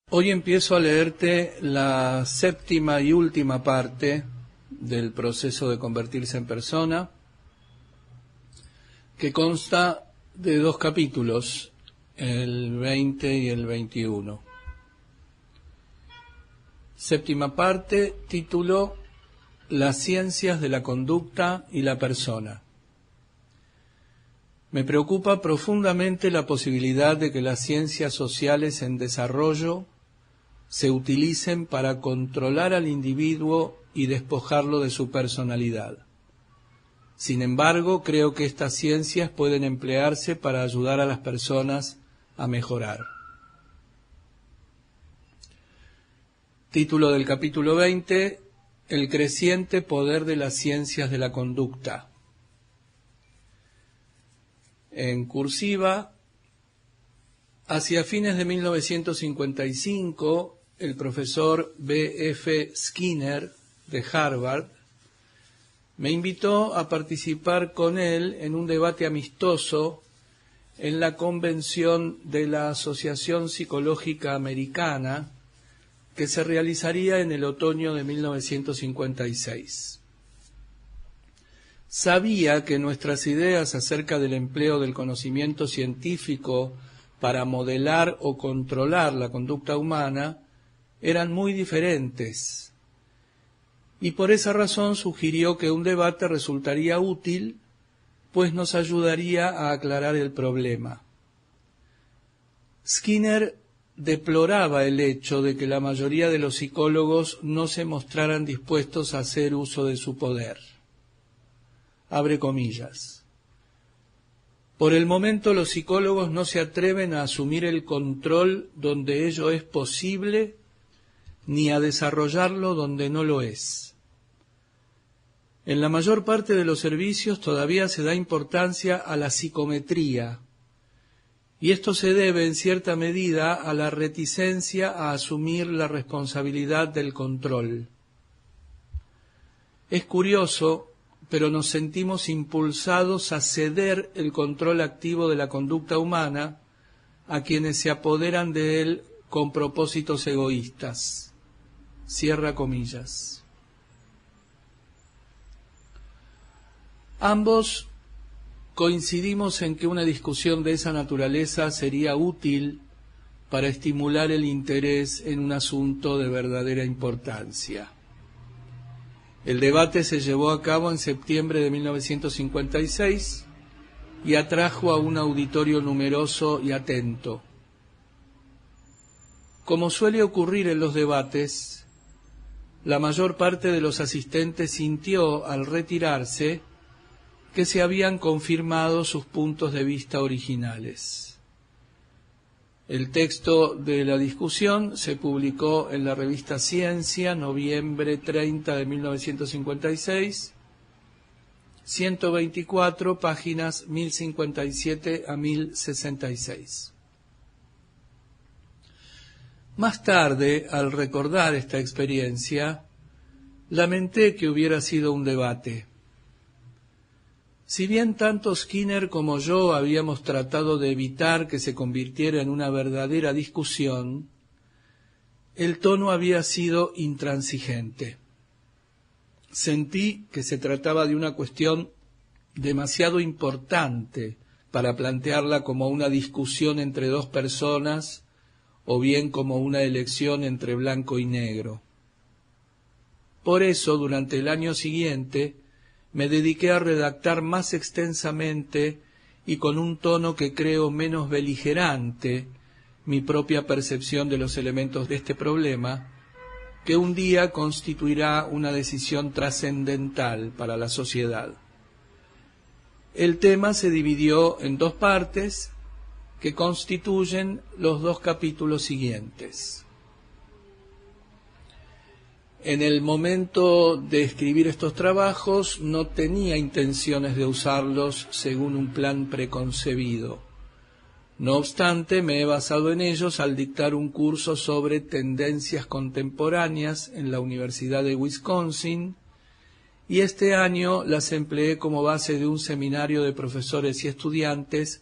Hoy empiezo a leerte la séptima y última parte del proceso de convertirse en persona, que consta de 2 capítulos, el 20 y el 21. Séptima parte, título: Las ciencias de la conducta y la persona. Me preocupa profundamente la posibilidad de que las ciencias sociales en desarrollo se utilicen para controlar al individuo y despojarlo de su personalidad. Sin embargo, creo que estas ciencias pueden emplearse para ayudar a las personas a mejorar. Título del capítulo 20: El creciente poder de las ciencias de la conducta. En cursiva: hacia fines de 1955, el profesor B.F. Skinner, de Harvard, me invitó a participar con él en un debate amistoso en la convención de la Asociación Psicológica Americana, que se realizaría en el otoño de 1956. Sabía que nuestras ideas acerca del empleo del conocimiento científico para modelar o controlar la conducta humana eran muy diferentes, y por esa razón sugirió que un debate resultaría útil, pues nos ayudaría a aclarar el problema. Skinner deploraba el hecho de que la mayoría de los psicólogos no se mostraran dispuestos a hacer uso de su poder. Abre comillas. Por el momento los psicólogos no se atreven a asumir el control donde ello es posible, ni a desarrollarlo donde no lo es. En la mayor parte de los servicios todavía se da importancia a la psicometría, y esto se debe en cierta medida a la reticencia a asumir la responsabilidad del control. Es curioso, pero nos sentimos impulsados a ceder el control activo de la conducta humana a quienes se apoderan de él con propósitos egoístas. Cierra comillas. Ambos coincidimos en que una discusión de esa naturaleza sería útil para estimular el interés en un asunto de verdadera importancia. El debate se llevó a cabo en septiembre de 1956 y atrajo a un auditorio numeroso y atento. Como suele ocurrir en los debates, la mayor parte de los asistentes sintió, al retirarse, que se habían confirmado sus puntos de vista originales. El texto de la discusión se publicó en la revista Ciencia, noviembre 30 de 1956, 124 páginas 1057 a 1066. Más tarde, al recordar esta experiencia, lamenté que hubiera sido un debate. Si bien tanto Skinner como yo habíamos tratado de evitar que se convirtiera en una verdadera discusión, el tono había sido intransigente. Sentí que se trataba de una cuestión demasiado importante para plantearla como una discusión entre 2 personas o bien como una elección entre blanco y negro. Por eso, durante el año siguiente, me dediqué a redactar más extensamente y con un tono que creo menos beligerante mi propia percepción de los elementos de este problema, que un día constituirá una decisión trascendental para la sociedad. El tema se dividió en 2 partes que constituyen los 2 capítulos siguientes. En el momento de escribir estos trabajos no tenía intenciones de usarlos según un plan preconcebido. No obstante, me he basado en ellos al dictar un curso sobre tendencias contemporáneas en la Universidad de Wisconsin, y este año las empleé como base de un seminario de profesores y estudiantes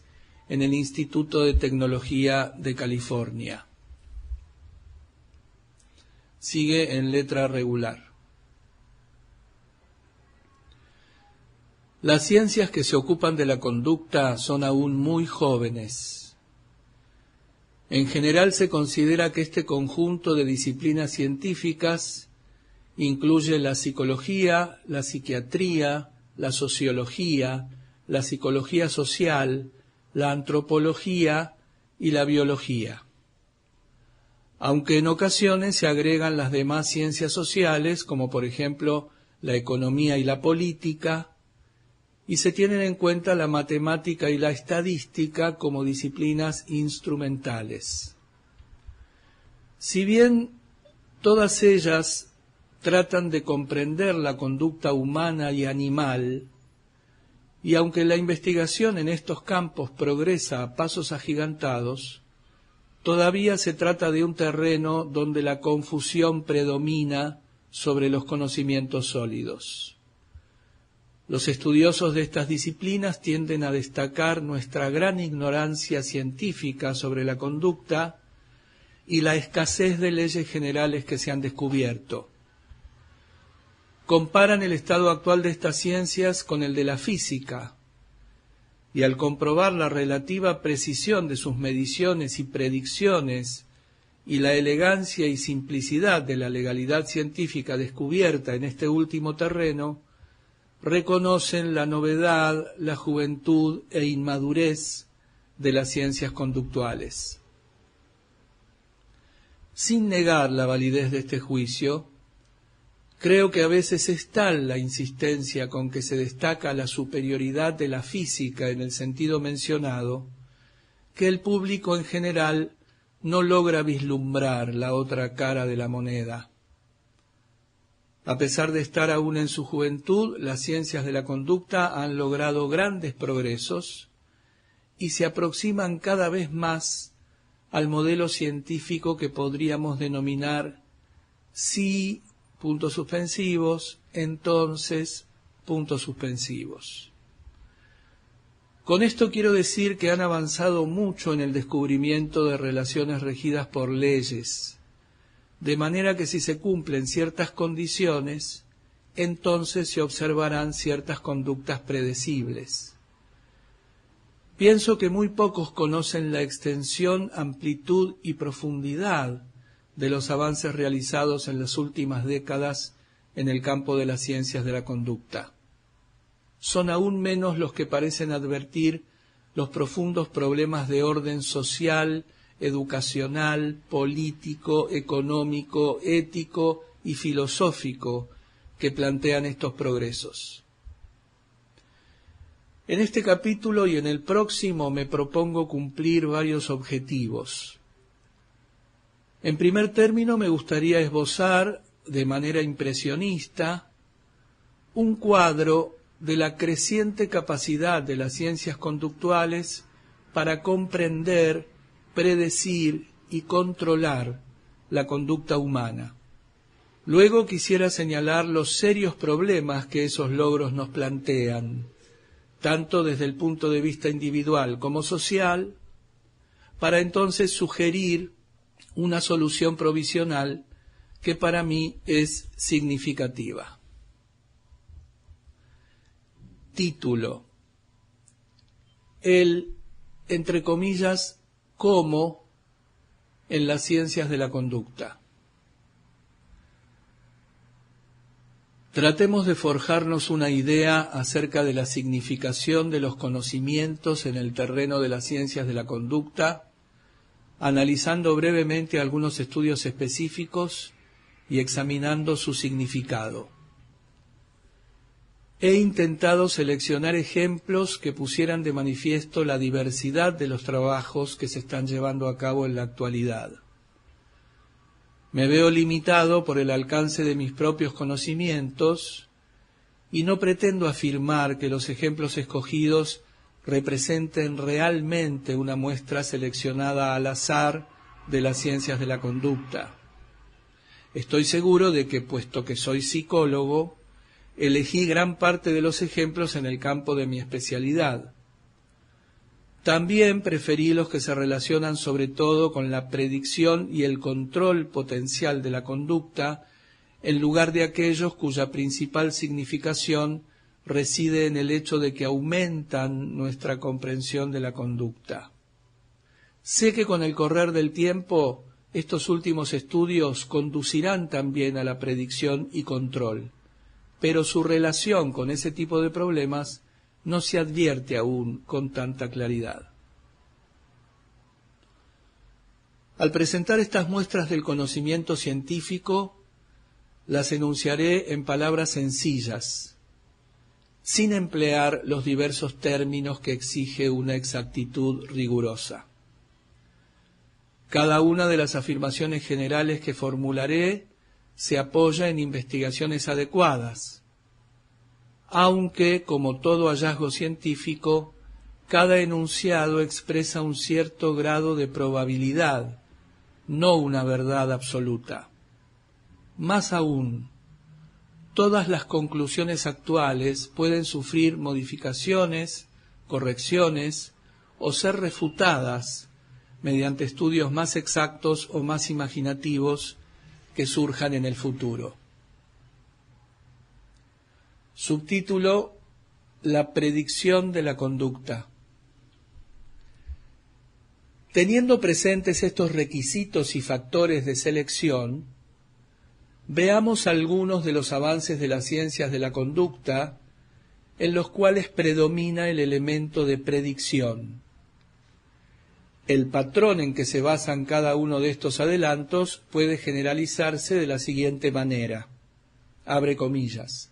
en el Instituto de Tecnología de California. Sigue en letra regular. Las ciencias que se ocupan de la conducta son aún muy jóvenes. En general se considera que este conjunto de disciplinas científicas incluye la psicología, la psiquiatría, la sociología, la psicología social, la antropología y la biología. Aunque en ocasiones se agregan las demás ciencias sociales, como por ejemplo la economía y la política, y se tienen en cuenta la matemática y la estadística como disciplinas instrumentales. Si bien todas ellas tratan de comprender la conducta humana y animal, y aunque la investigación en estos campos progresa a pasos agigantados, todavía se trata de un terreno donde la confusión predomina sobre los conocimientos sólidos. Los estudiosos de estas disciplinas tienden a destacar nuestra gran ignorancia científica sobre la conducta y la escasez de leyes generales que se han descubierto. Comparan el estado actual de estas ciencias con el de la física, y al comprobar la relativa precisión de sus mediciones y predicciones y la elegancia y simplicidad de la legalidad científica descubierta en este último terreno, reconocen la novedad, la juventud e inmadurez de las ciencias conductuales. Sin negar la validez de este juicio, creo que a veces es tal la insistencia con que se destaca la superioridad de la física en el sentido mencionado, que el público en general no logra vislumbrar la otra cara de la moneda. A pesar de estar aún en su juventud, las ciencias de la conducta han logrado grandes progresos y se aproximan cada vez más al modelo científico que podríamos denominar sí, puntos suspensivos, entonces, puntos suspensivos. Con esto quiero decir que han avanzado mucho en el descubrimiento de relaciones regidas por leyes, de manera que si se cumplen ciertas condiciones, entonces se observarán ciertas conductas predecibles. Pienso que muy pocos conocen la extensión, amplitud y profundidad de los avances realizados en las últimas décadas en el campo de las ciencias de la conducta. Son aún menos los que parecen advertir los profundos problemas de orden social, educacional, político, económico, ético y filosófico que plantean estos progresos. En este capítulo y en el próximo me propongo cumplir varios objetivos. En primer término, me gustaría esbozar, de manera impresionista, un cuadro de la creciente capacidad de las ciencias conductuales para comprender, predecir y controlar la conducta humana. Luego quisiera señalar los serios problemas que esos logros nos plantean, tanto desde el punto de vista individual como social, para entonces sugerir una solución provisional que para mí es significativa. Título: el, entre comillas, cómo en las ciencias de la conducta. Tratemos de forjarnos una idea acerca de la significación de los conocimientos en el terreno de las ciencias de la conducta, analizando brevemente algunos estudios específicos y examinando su significado. He intentado seleccionar ejemplos que pusieran de manifiesto la diversidad de los trabajos que se están llevando a cabo en la actualidad. Me veo limitado por el alcance de mis propios conocimientos y no pretendo afirmar que los ejemplos escogidos representen realmente una muestra seleccionada al azar de las ciencias de la conducta. Estoy seguro de que, puesto que soy psicólogo, elegí gran parte de los ejemplos en el campo de mi especialidad. También preferí los que se relacionan sobre todo con la predicción y el control potencial de la conducta, en lugar de aquellos cuya principal significación reside en el hecho de que aumentan nuestra comprensión de la conducta. Sé que con el correr del tiempo estos últimos estudios conducirán también a la predicción y control, pero su relación con ese tipo de problemas no se advierte aún con tanta claridad. Al presentar estas muestras del conocimiento científico, las enunciaré en palabras sencillas, sin emplear los diversos términos que exige una exactitud rigurosa. Cada una de las afirmaciones generales que formularé se apoya en investigaciones adecuadas, aunque, como todo hallazgo científico, cada enunciado expresa un cierto grado de probabilidad, no una verdad absoluta. Más aún, todas las conclusiones actuales pueden sufrir modificaciones, correcciones o ser refutadas mediante estudios más exactos o más imaginativos que surjan en el futuro. Subtítulo: La predicción de la conducta. Teniendo presentes estos requisitos y factores de selección, veamos algunos de los avances de las ciencias de la conducta en los cuales predomina el elemento de predicción. El patrón en que se basan cada uno de estos adelantos puede generalizarse de la siguiente manera. Abre comillas.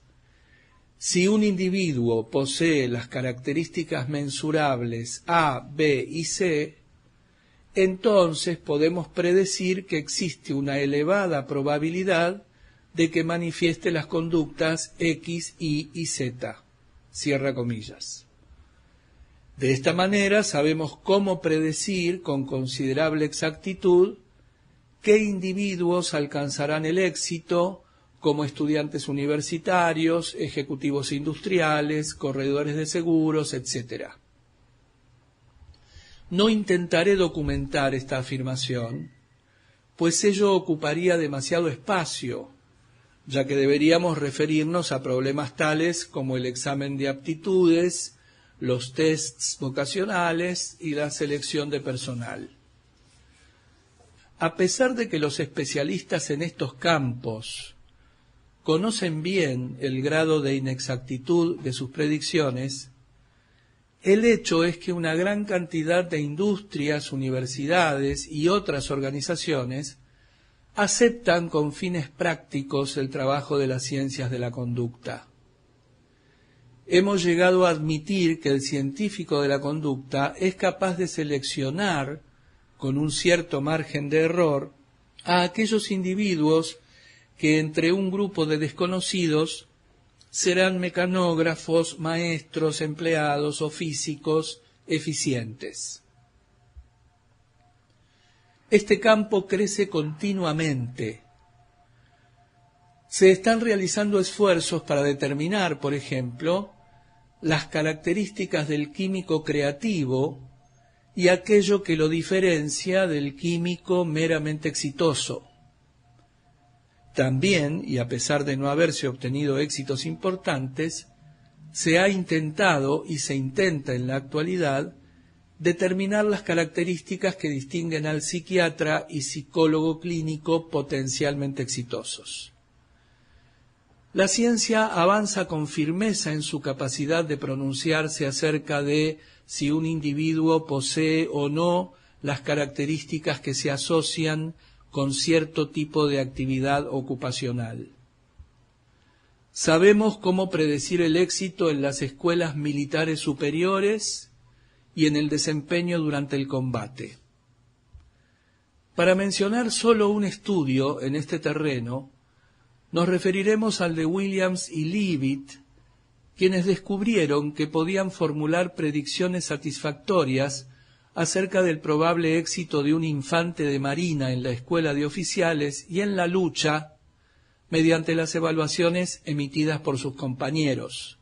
Si un individuo posee las características mensurables A, B y C, entonces podemos predecir que existe una elevada probabilidad de que manifieste las conductas X, Y y Z. Cierra comillas. De esta manera sabemos cómo predecir con considerable exactitud qué individuos alcanzarán el éxito como estudiantes universitarios, ejecutivos industriales, corredores de seguros, etc. No intentaré documentar esta afirmación, pues ello ocuparía demasiado espacio, ya que deberíamos referirnos a problemas tales como el examen de aptitudes, los tests vocacionales y la selección de personal. A pesar de que los especialistas en estos campos conocen bien el grado de inexactitud de sus predicciones, el hecho es que una gran cantidad de industrias, universidades y otras organizaciones aceptan con fines prácticos el trabajo de las ciencias de la conducta. Hemos llegado a admitir que el científico de la conducta es capaz de seleccionar, con un cierto margen de error, a aquellos individuos que entre un grupo de desconocidos serán mecanógrafos, maestros, empleados o físicos eficientes. Este campo crece continuamente. Se están realizando esfuerzos para determinar, por ejemplo, las características del químico creativo y aquello que lo diferencia del químico meramente exitoso. También, y a pesar de no haberse obtenido éxitos importantes, se ha intentado y se intenta en la actualidad determinar las características que distinguen al psiquiatra y psicólogo clínico potencialmente exitosos. La ciencia avanza con firmeza en su capacidad de pronunciarse acerca de si un individuo posee o no las características que se asocian con cierto tipo de actividad ocupacional. Sabemos cómo predecir el éxito en las escuelas militares superiores y en el desempeño durante el combate. Para mencionar solo un estudio en este terreno, nos referiremos al de Williams y Leavitt, quienes descubrieron que podían formular predicciones satisfactorias acerca del probable éxito de un infante de marina en la escuela de oficiales y en la lucha mediante las evaluaciones emitidas por sus compañeros.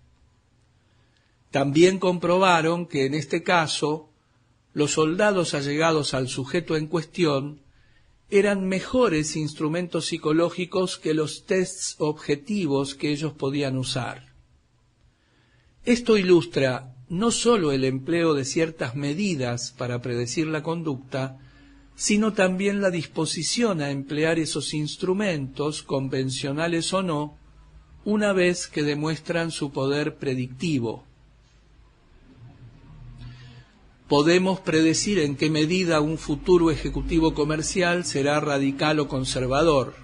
También comprobaron que en este caso los soldados allegados al sujeto en cuestión eran mejores instrumentos psicológicos que los tests objetivos que ellos podían usar. Esto ilustra no sólo el empleo de ciertas medidas para predecir la conducta, sino también la disposición a emplear esos instrumentos, convencionales o no, una vez que demuestran su poder predictivo. Podemos predecir en qué medida un futuro ejecutivo comercial será radical o conservador.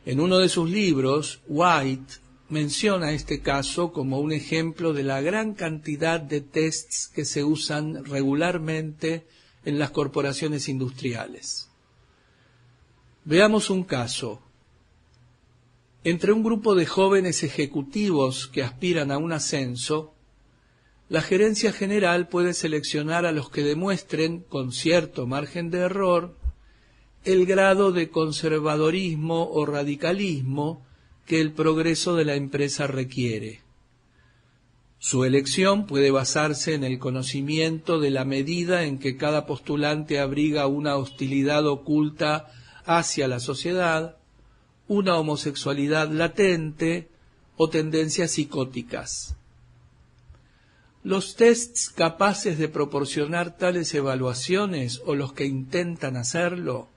En uno de sus libros, White menciona este caso como un ejemplo de la gran cantidad de tests que se usan regularmente en las corporaciones industriales. Veamos un caso. Entre un grupo de jóvenes ejecutivos que aspiran a un ascenso, la gerencia general puede seleccionar a los que demuestren, con cierto margen de error, el grado de conservadorismo o radicalismo que el progreso de la empresa requiere. Su elección puede basarse en el conocimiento de la medida en que cada postulante abriga una hostilidad oculta hacia la sociedad, una homosexualidad latente o tendencias psicóticas. Los tests capaces de proporcionar tales evaluaciones o los que intentan hacerlo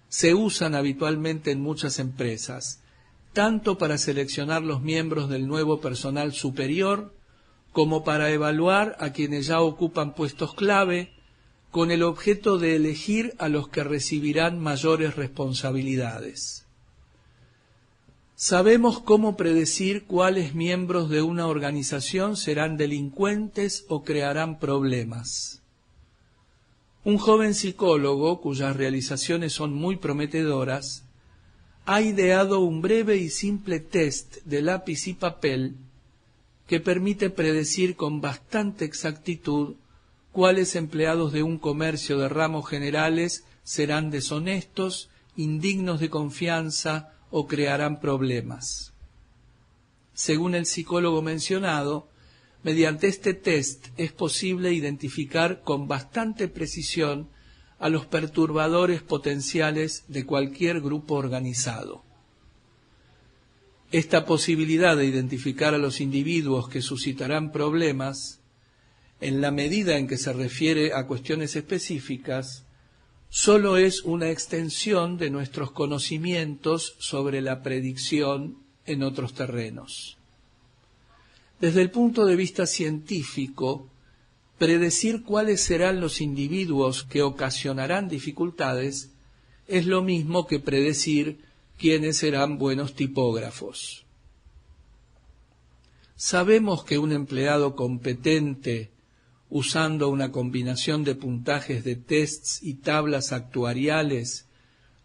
se usan habitualmente en muchas empresas, tanto para seleccionar los miembros del nuevo personal superior como para evaluar a quienes ya ocupan puestos clave con el objeto de elegir a los que recibirán mayores responsabilidades. Sabemos cómo predecir cuáles miembros de una organización serán delincuentes o crearán problemas. Un joven psicólogo, cuyas realizaciones son muy prometedoras, ha ideado un breve y simple test de lápiz y papel que permite predecir con bastante exactitud cuáles empleados de un comercio de ramos generales serán deshonestos, indignos de confianza o crearán problemas. Según el psicólogo mencionado, mediante este test es posible identificar con bastante precisión a los perturbadores potenciales de cualquier grupo organizado. Esta posibilidad de identificar a los individuos que suscitarán problemas, en la medida en que se refiere a cuestiones específicas, solo es una extensión de nuestros conocimientos sobre la predicción en otros terrenos. Desde el punto de vista científico, predecir cuáles serán los individuos que ocasionarán dificultades es lo mismo que predecir quiénes serán buenos tipógrafos. Sabemos que un empleado competente, usando una combinación de puntajes de tests y tablas actuariales,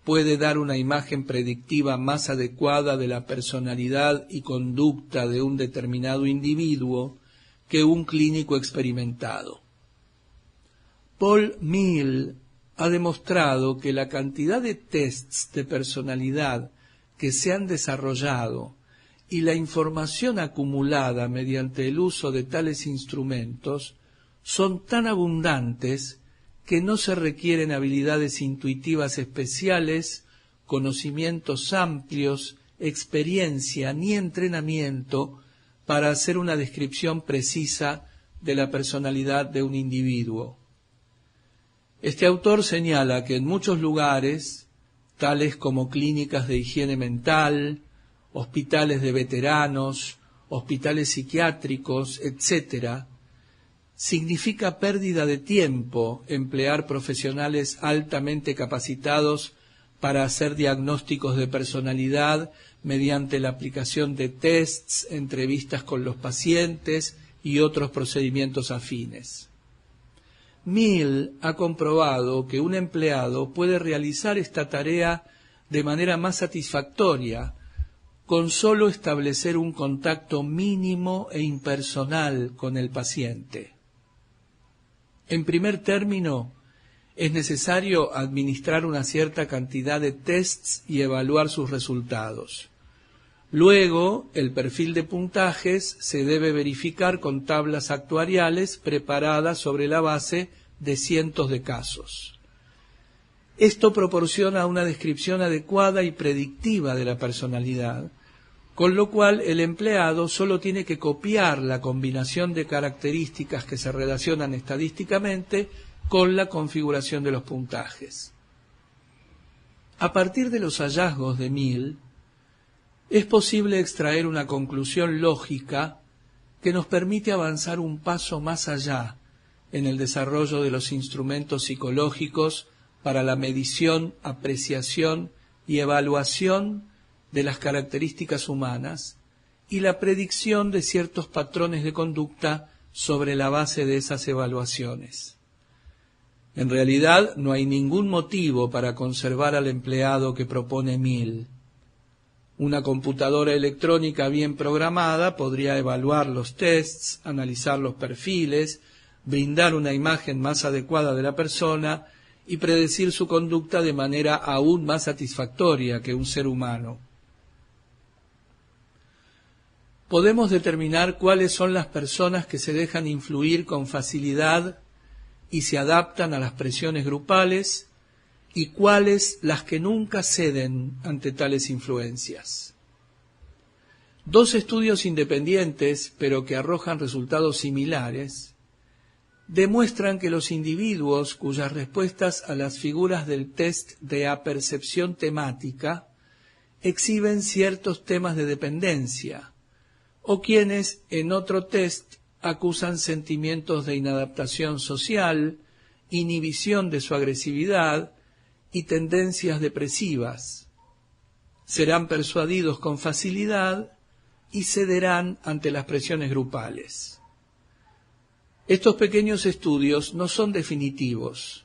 puede dar una imagen predictiva más adecuada de la personalidad y conducta de un determinado individuo que un clínico experimentado. Paul Mill ha demostrado que la cantidad de tests de personalidad que se han desarrollado y la información acumulada mediante el uso de tales instrumentos son tan abundantes que no se requieren habilidades intuitivas especiales, conocimientos amplios, experiencia ni entrenamiento para hacer una descripción precisa de la personalidad de un individuo. Este autor señala que en muchos lugares, tales como clínicas de higiene mental, hospitales de veteranos, hospitales psiquiátricos, etc., significa pérdida de tiempo emplear profesionales altamente capacitados para hacer diagnósticos de personalidad mediante la aplicación de tests, entrevistas con los pacientes y otros procedimientos afines. Mill ha comprobado que un empleado puede realizar esta tarea de manera más satisfactoria con solo establecer un contacto mínimo e impersonal con el paciente. En primer término, es necesario administrar una cierta cantidad de tests y evaluar sus resultados. Luego, el perfil de puntajes se debe verificar con tablas actuariales preparadas sobre la base de cientos de casos. Esto proporciona una descripción adecuada y predictiva de la personalidad, con lo cual el empleado solo tiene que copiar la combinación de características que se relacionan estadísticamente con la configuración de los puntajes. A partir de los hallazgos de Mill, es posible extraer una conclusión lógica que nos permite avanzar un paso más allá en el desarrollo de los instrumentos psicológicos para la medición, apreciación y evaluación de las características humanas y la predicción de ciertos patrones de conducta sobre la base de esas evaluaciones. En realidad, no hay ningún motivo para conservar al empleado que propone Mill. Una computadora electrónica bien programada podría evaluar los tests, analizar los perfiles, brindar una imagen más adecuada de la persona y predecir su conducta de manera aún más satisfactoria que un ser humano. Podemos determinar cuáles son las personas que se dejan influir con facilidad y se adaptan a las presiones grupales, y cuáles las que nunca ceden ante tales influencias. Dos estudios independientes, pero que arrojan resultados similares, demuestran que los individuos cuyas respuestas a las figuras del test de apercepción temática exhiben ciertos temas de dependencia, o quienes en otro test acusan sentimientos de inadaptación social, inhibición de su agresividad y tendencias depresivas, serán persuadidos con facilidad y cederán ante las presiones grupales. Estos pequeños estudios no son definitivos,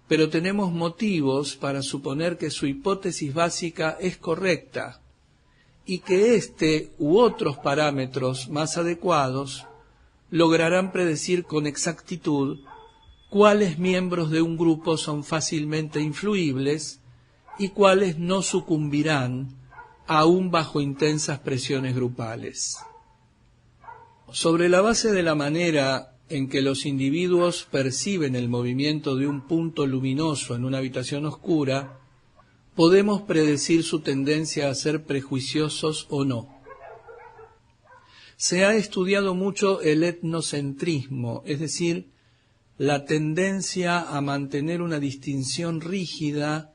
pero tenemos motivos para suponer que su hipótesis básica es correcta y que este u otros parámetros más adecuados lograrán predecir con exactitud cuáles miembros de un grupo son fácilmente influibles y cuáles no sucumbirán aún bajo intensas presiones grupales. Sobre la base de la manera en que los individuos perciben el movimiento de un punto luminoso en una habitación oscura, podemos predecir su tendencia a ser prejuiciosos o no. Se ha estudiado mucho el etnocentrismo, es decir, la tendencia a mantener una distinción rígida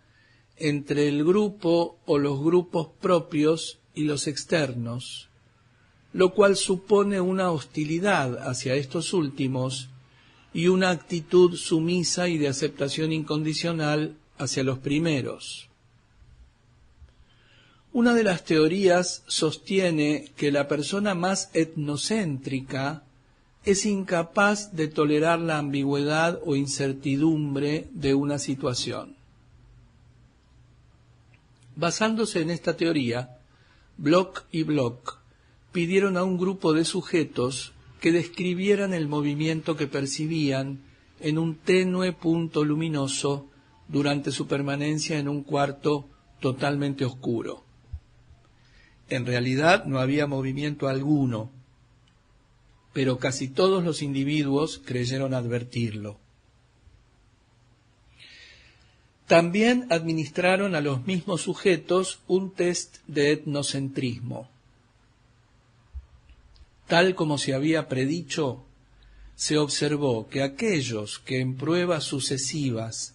entre el grupo o los grupos propios y los externos, lo cual supone una hostilidad hacia estos últimos y una actitud sumisa y de aceptación incondicional hacia los primeros. Una de las teorías sostiene que la persona más etnocéntrica es incapaz de tolerar la ambigüedad o incertidumbre de una situación. Basándose en esta teoría, Bloch y Bloch pidieron a un grupo de sujetos que describieran el movimiento que percibían en un tenue punto luminoso durante su permanencia en un cuarto totalmente oscuro. En realidad no había movimiento alguno, pero casi todos los individuos creyeron advertirlo. También administraron a los mismos sujetos un test de etnocentrismo. Tal como se había predicho, se observó que aquellos que en pruebas sucesivas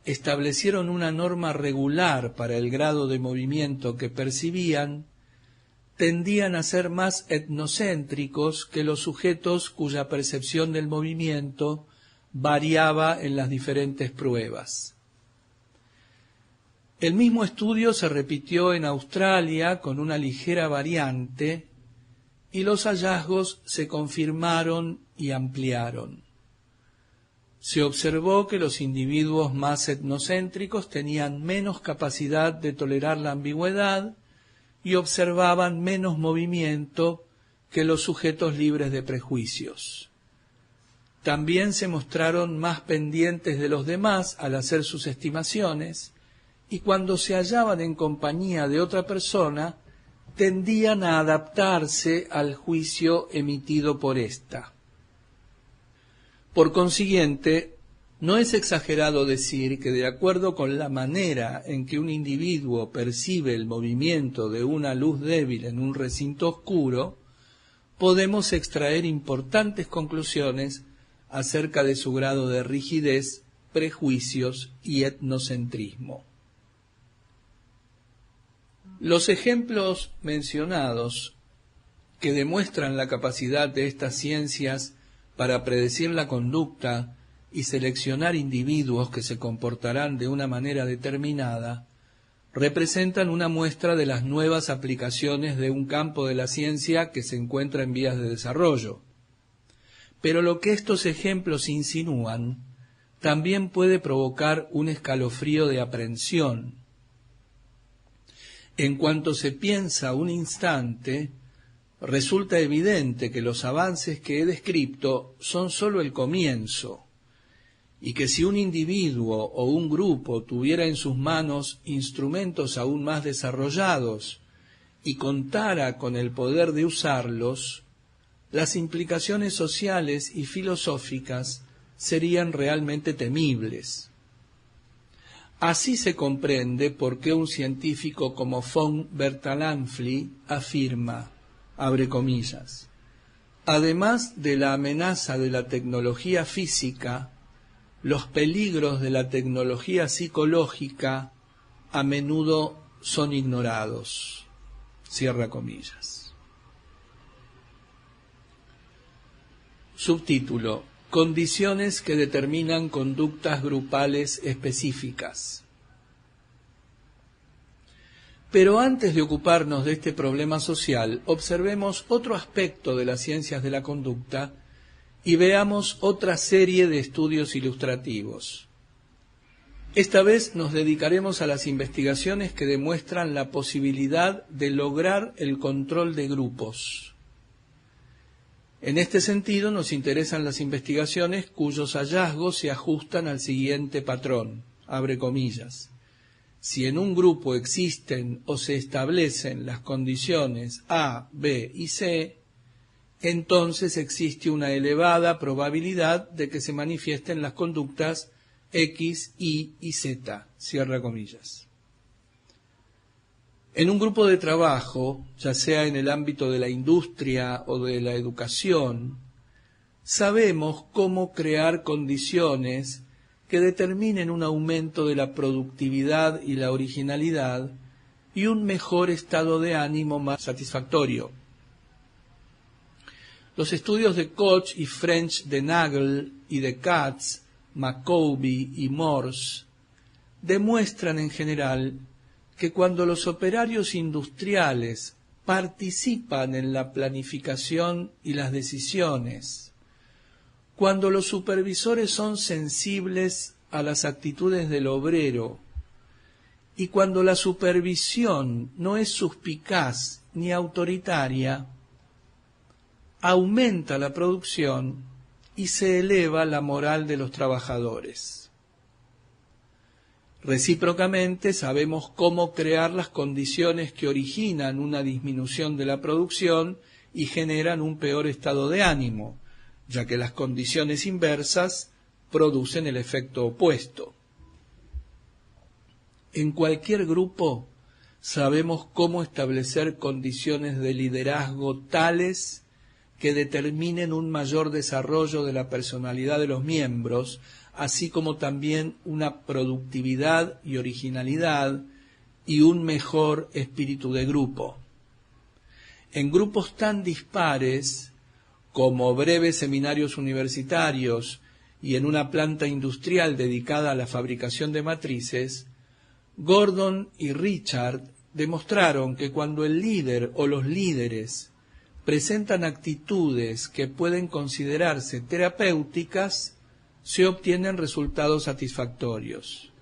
establecieron una norma regular para el grado de movimiento que percibían, tendían a ser más etnocéntricos que los sujetos cuya percepción del movimiento variaba en las diferentes pruebas. El mismo estudio se repitió en Australia con una ligera variante y los hallazgos se confirmaron y ampliaron. Se observó que los individuos más etnocéntricos tenían menos capacidad de tolerar la ambigüedad y observaban menos movimiento que los sujetos libres de prejuicios. También se mostraron más pendientes de los demás al hacer sus estimaciones, y cuando se hallaban en compañía de otra persona, tendían a adaptarse al juicio emitido por ésta. Por consiguiente, no es exagerado decir que de acuerdo con la manera en que un individuo percibe el movimiento de una luz débil en un recinto oscuro, podemos extraer importantes conclusiones acerca de su grado de rigidez, prejuicios y etnocentrismo. Los ejemplos mencionados que demuestran la capacidad de estas ciencias para predecir la conducta y seleccionar individuos que se comportarán de una manera determinada, representan una muestra de las nuevas aplicaciones de un campo de la ciencia que se encuentra en vías de desarrollo. Pero lo que estos ejemplos insinúan también puede provocar un escalofrío de aprensión. En cuanto se piensa un instante, resulta evidente que los avances que he descrito son sólo el comienzo, y que si un individuo o un grupo tuviera en sus manos instrumentos aún más desarrollados y contara con el poder de usarlos, las implicaciones sociales y filosóficas serían realmente temibles. Así se comprende por qué un científico como von Bertalanffy afirma, abre comillas, además de la amenaza de la tecnología física, los peligros de la tecnología psicológica a menudo son ignorados. Cierra comillas. Subtítulo: Condiciones que determinan conductas grupales específicas. Pero antes de ocuparnos de este problema social, observemos otro aspecto de las ciencias de la conducta y veamos otra serie de estudios ilustrativos. Esta vez nos dedicaremos a las investigaciones que demuestran la posibilidad de lograr el control de grupos. En este sentido, nos interesan las investigaciones cuyos hallazgos se ajustan al siguiente patrón, abre comillas. Si en un grupo existen o se establecen las condiciones A, B y C, entonces existe una elevada probabilidad de que se manifiesten las conductas X, Y y Z, cierra comillas. En un grupo de trabajo, ya sea en el ámbito de la industria o de la educación, sabemos cómo crear condiciones que determinen un aumento de la productividad y la originalidad y un mejor estado de ánimo más satisfactorio. Los estudios de Koch y French de Nagel y de Katz, Jacobi y Morse demuestran en general que cuando los operarios industriales participan en la planificación y las decisiones, cuando los supervisores son sensibles a las actitudes del obrero y cuando la supervisión no es suspicaz ni autoritaria, aumenta la producción y se eleva la moral de los trabajadores. Recíprocamente, sabemos cómo crear las condiciones que originan una disminución de la producción y generan un peor estado de ánimo, ya que las condiciones inversas producen el efecto opuesto. En cualquier grupo sabemos cómo establecer condiciones de liderazgo tales que determinen un mayor desarrollo de la personalidad de los miembros, así como también una productividad y originalidad y un mejor espíritu de grupo. En grupos tan dispares como breves seminarios universitarios y en una planta industrial dedicada a la fabricación de matrices, Gordon y Richard demostraron que cuando el líder o los líderes presentan actitudes que pueden considerarse terapéuticas, se obtienen resultados satisfactorios.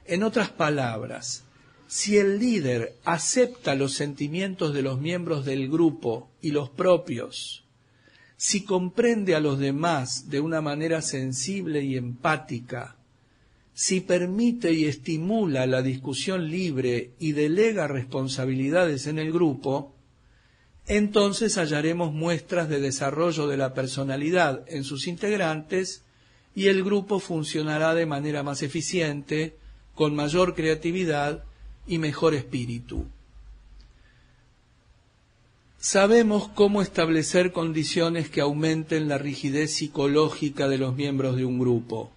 En otras palabras, si el líder acepta los sentimientos de los miembros del grupo y los propios, si comprende a los demás de una manera sensible y empática, si permite y estimula la discusión libre y delega responsabilidades en el grupo, entonces hallaremos muestras de desarrollo de la personalidad en sus integrantes y el grupo funcionará de manera más eficiente, con mayor creatividad y mejor espíritu. Sabemos cómo establecer condiciones que aumenten la rigidez psicológica de los miembros de un grupo.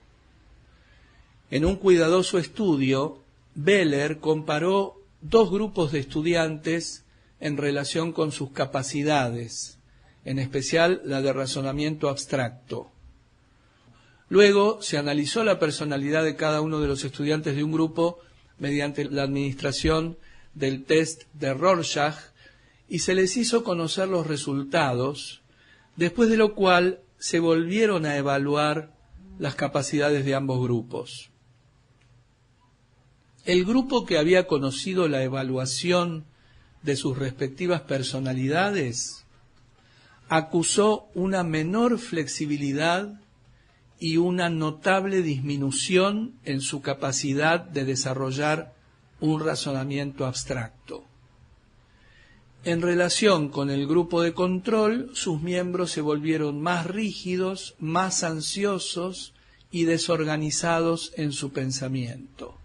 En un cuidadoso estudio, Beller comparó dos grupos de estudiantes en relación con sus capacidades, en especial la de razonamiento abstracto. Luego se analizó la personalidad de cada uno de los estudiantes de un grupo mediante la administración del test de Rorschach y se les hizo conocer los resultados, después de lo cual se volvieron a evaluar las capacidades de ambos grupos. El grupo que había conocido la evaluación de sus respectivas personalidades acusó una menor flexibilidad y una notable disminución en su capacidad de desarrollar un razonamiento abstracto. En relación con el grupo de control, sus miembros se volvieron más rígidos, más ansiosos y desorganizados en su pensamiento.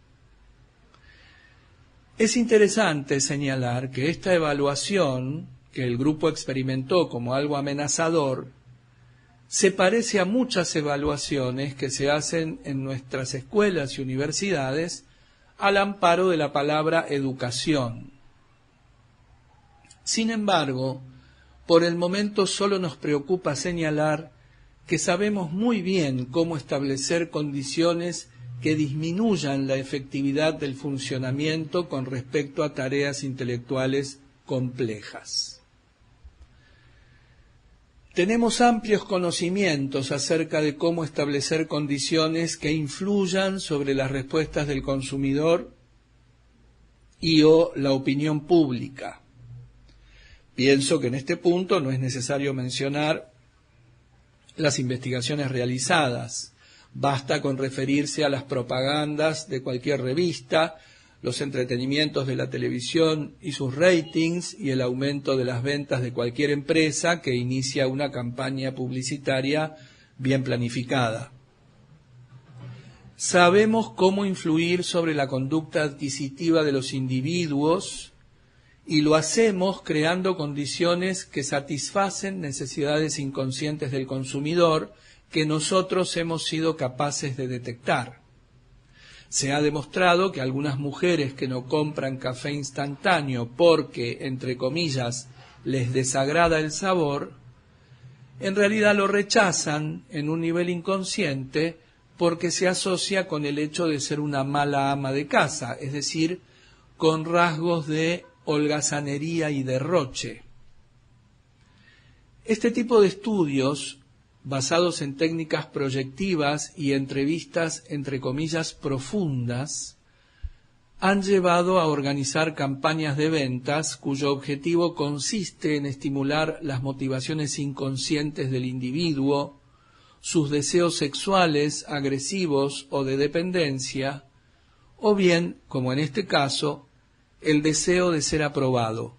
Es interesante señalar que esta evaluación, que el grupo experimentó como algo amenazador, se parece a muchas evaluaciones que se hacen en nuestras escuelas y universidades al amparo de la palabra educación. Sin embargo, por el momento solo nos preocupa señalar que sabemos muy bien cómo establecer condiciones que disminuyan la efectividad del funcionamiento con respecto a tareas intelectuales complejas. Tenemos amplios conocimientos acerca de cómo establecer condiciones que influyan sobre las respuestas del consumidor y o la opinión pública. Pienso que en este punto no es necesario mencionar las investigaciones realizadas. Basta con referirse a las propagandas de cualquier revista, los entretenimientos de la televisión y sus ratings y el aumento de las ventas de cualquier empresa que inicia una campaña publicitaria bien planificada. Sabemos cómo influir sobre la conducta adquisitiva de los individuos y lo hacemos creando condiciones que satisfacen necesidades inconscientes del consumidor que nosotros hemos sido capaces de detectar. Se ha demostrado que algunas mujeres que no compran café instantáneo porque, entre comillas, les desagrada el sabor, en realidad lo rechazan en un nivel inconsciente porque se asocia con el hecho de ser una mala ama de casa, es decir, con rasgos de holgazanería y derroche. Este tipo de estudios, basados en técnicas proyectivas y entrevistas, entre comillas, profundas, han llevado a organizar campañas de ventas cuyo objetivo consiste en estimular las motivaciones inconscientes del individuo, sus deseos sexuales, agresivos o de dependencia, o bien, como en este caso, el deseo de ser aprobado.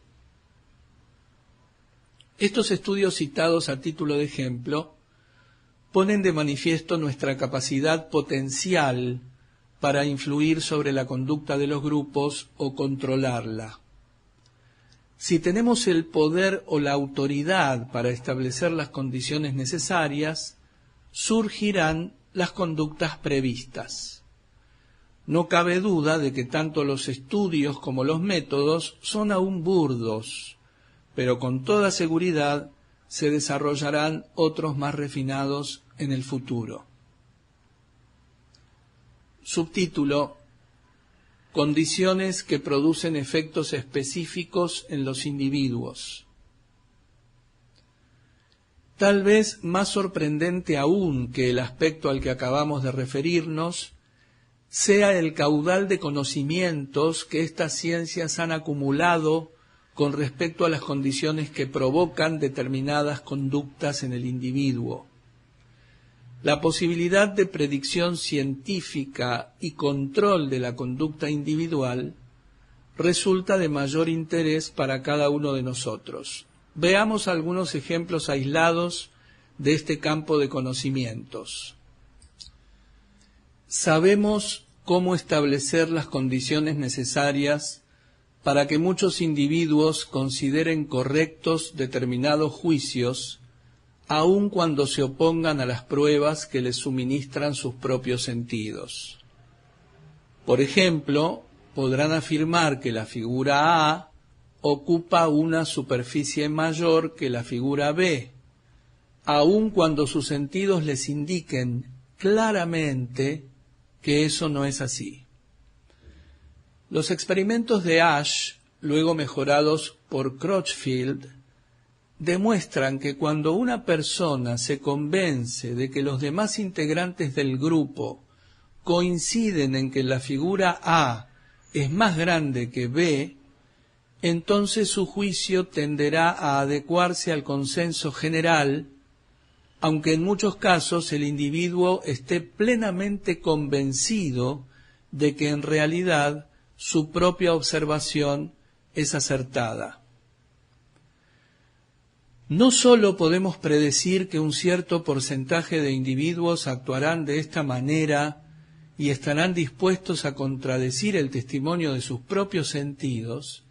Estos estudios citados a título de ejemplo ponen de manifiesto nuestra capacidad potencial para influir sobre la conducta de los grupos o controlarla. Si tenemos el poder o la autoridad para establecer las condiciones necesarias, surgirán las conductas previstas. No cabe duda de que tanto los estudios como los métodos son aún burdos, pero con toda seguridad se desarrollarán otros más refinados en el futuro. Subtítulo: Condiciones que producen efectos específicos en los individuos. Tal vez más sorprendente aún que el aspecto al que acabamos de referirnos sea el caudal de conocimientos que estas ciencias han acumulado con respecto a las condiciones que provocan determinadas conductas en el individuo. la posibilidad de predicción científica y control de la conducta individual resulta de mayor interés para cada uno de nosotros. Veamos algunos ejemplos aislados de este campo de conocimientos. Sabemos cómo establecer las condiciones necesarias para que muchos individuos consideren correctos determinados juicios, aun cuando se opongan a las pruebas que les suministran sus propios sentidos. Por ejemplo, podrán afirmar que la figura A ocupa una superficie mayor que la figura B, aun cuando sus sentidos les indiquen claramente que eso no es así. Los experimentos de Asch, luego mejorados por Crutchfield, demuestran que cuando una persona se convence de que los demás integrantes del grupo coinciden en que la figura A es más grande que B, entonces su juicio tenderá a adecuarse al consenso general, aunque en muchos casos el individuo esté plenamente convencido de que en realidad su propia observación es acertada. No sólo podemos predecir que un cierto porcentaje de individuos actuarán de esta manera y estarán dispuestos a contradecir el testimonio de sus propios sentidos,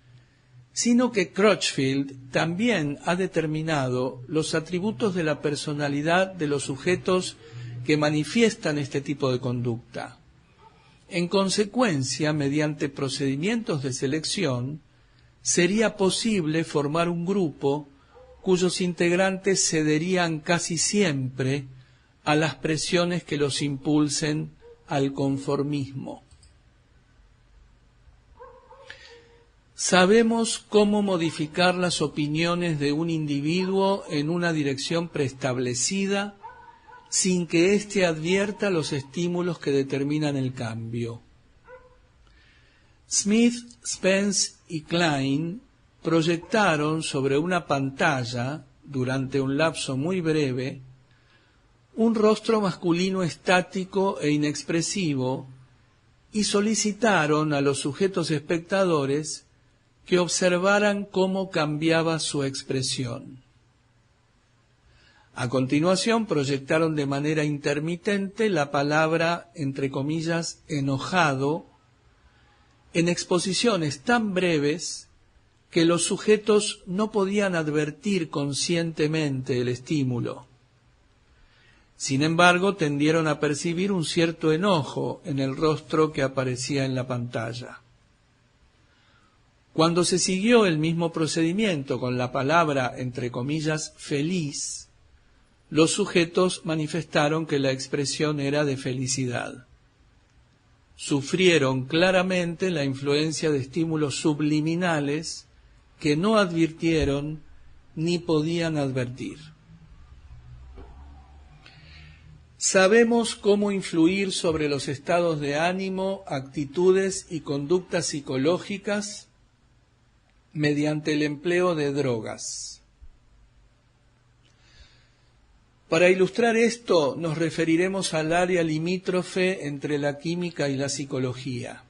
sino que Crutchfield también ha determinado los atributos de la personalidad de los sujetos que manifiestan este tipo de conducta. En consecuencia, mediante procedimientos de selección, sería posible formar un grupo cuyos integrantes cederían casi siempre a las presiones que los impulsen al conformismo. Sabemos cómo modificar las opiniones de un individuo en una dirección preestablecida sin que éste advierta los estímulos que determinan el cambio. Smith, Spence y Klein proyectaron sobre una pantalla, durante un lapso muy breve, un rostro masculino estático e inexpresivo y solicitaron a los sujetos espectadores que observaran cómo cambiaba su expresión. A continuación proyectaron de manera intermitente la palabra, entre comillas, enojado, en exposiciones tan breves que los sujetos no podían advertir conscientemente el estímulo. Sin embargo, tendieron a percibir un cierto enojo en el rostro que aparecía en la pantalla. Cuando se siguió el mismo procedimiento con la palabra, entre comillas, feliz, los sujetos manifestaron que la expresión era de felicidad. Sufrieron claramente la influencia de estímulos subliminales que no advirtieron ni podían advertir. Sabemos cómo influir sobre los estados de ánimo, actitudes y conductas psicológicas mediante el empleo de drogas. Para ilustrar esto, nos referiremos al área limítrofe entre la química y la psicología.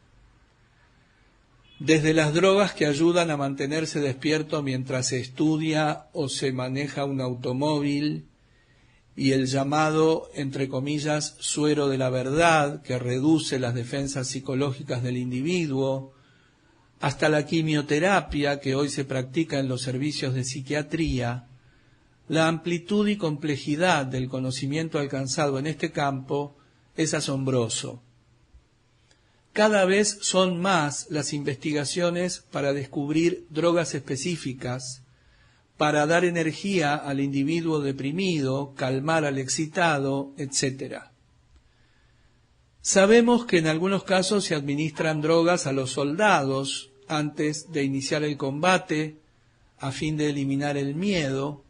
Desde las drogas que ayudan a mantenerse despierto mientras se estudia o se maneja un automóvil, y el llamado, entre comillas, suero de la verdad, que reduce las defensas psicológicas del individuo, hasta la quimioterapia que hoy se practica en los servicios de psiquiatría, la amplitud y complejidad del conocimiento alcanzado en este campo es asombroso. Cada vez son más las investigaciones para descubrir drogas específicas, para dar energía al individuo deprimido, calmar al excitado, etc. Sabemos que en algunos casos se administran drogas a los soldados antes de iniciar el combate, a fin de eliminar el miedo,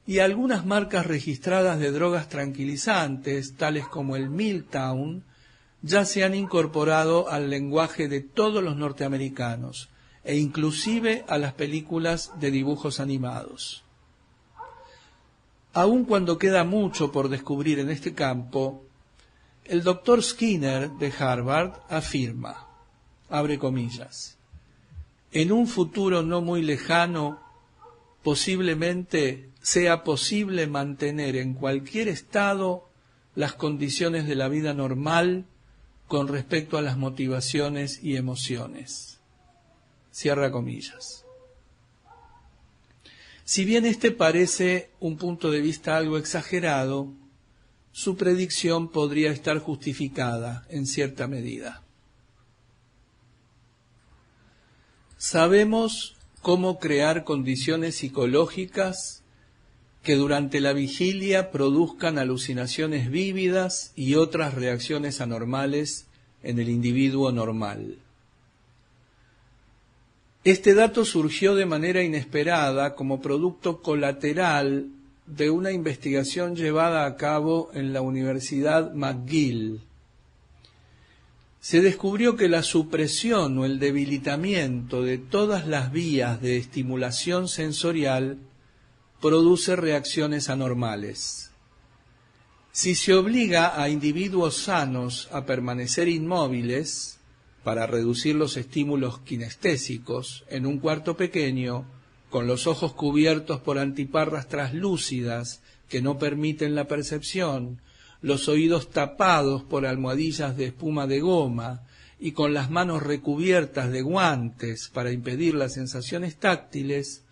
y algunas marcas registradas de drogas tranquilizantes, tales como el Miltown, ya se han incorporado al lenguaje de todos los norteamericanos, e inclusive a las películas de dibujos animados. Aun cuando queda mucho por descubrir en este campo, el doctor Skinner de Harvard afirma, abre comillas, en un futuro no muy lejano, posiblemente sea posible mantener en cualquier estado las condiciones de la vida normal con respecto a las motivaciones y emociones. Cierra comillas. Si bien este parece un punto de vista algo exagerado, su predicción podría estar justificada en cierta medida. Sabemos cómo crear condiciones psicológicas que durante la vigilia produzcan alucinaciones vívidas y otras reacciones anormales en el individuo normal. Este dato surgió de manera inesperada como producto colateral de una investigación llevada a cabo en la Universidad McGill. Se descubrió que la supresión o el debilitamiento de todas las vías de estimulación sensorial produce reacciones anormales. Si se obliga a individuos sanos a permanecer inmóviles para reducir los estímulos kinestésicos en un cuarto pequeño, con los ojos cubiertos por antiparras translúcidas que no permiten la percepción, los oídos tapados por almohadillas de espuma de goma y con las manos recubiertas de guantes para impedir las sensaciones táctiles,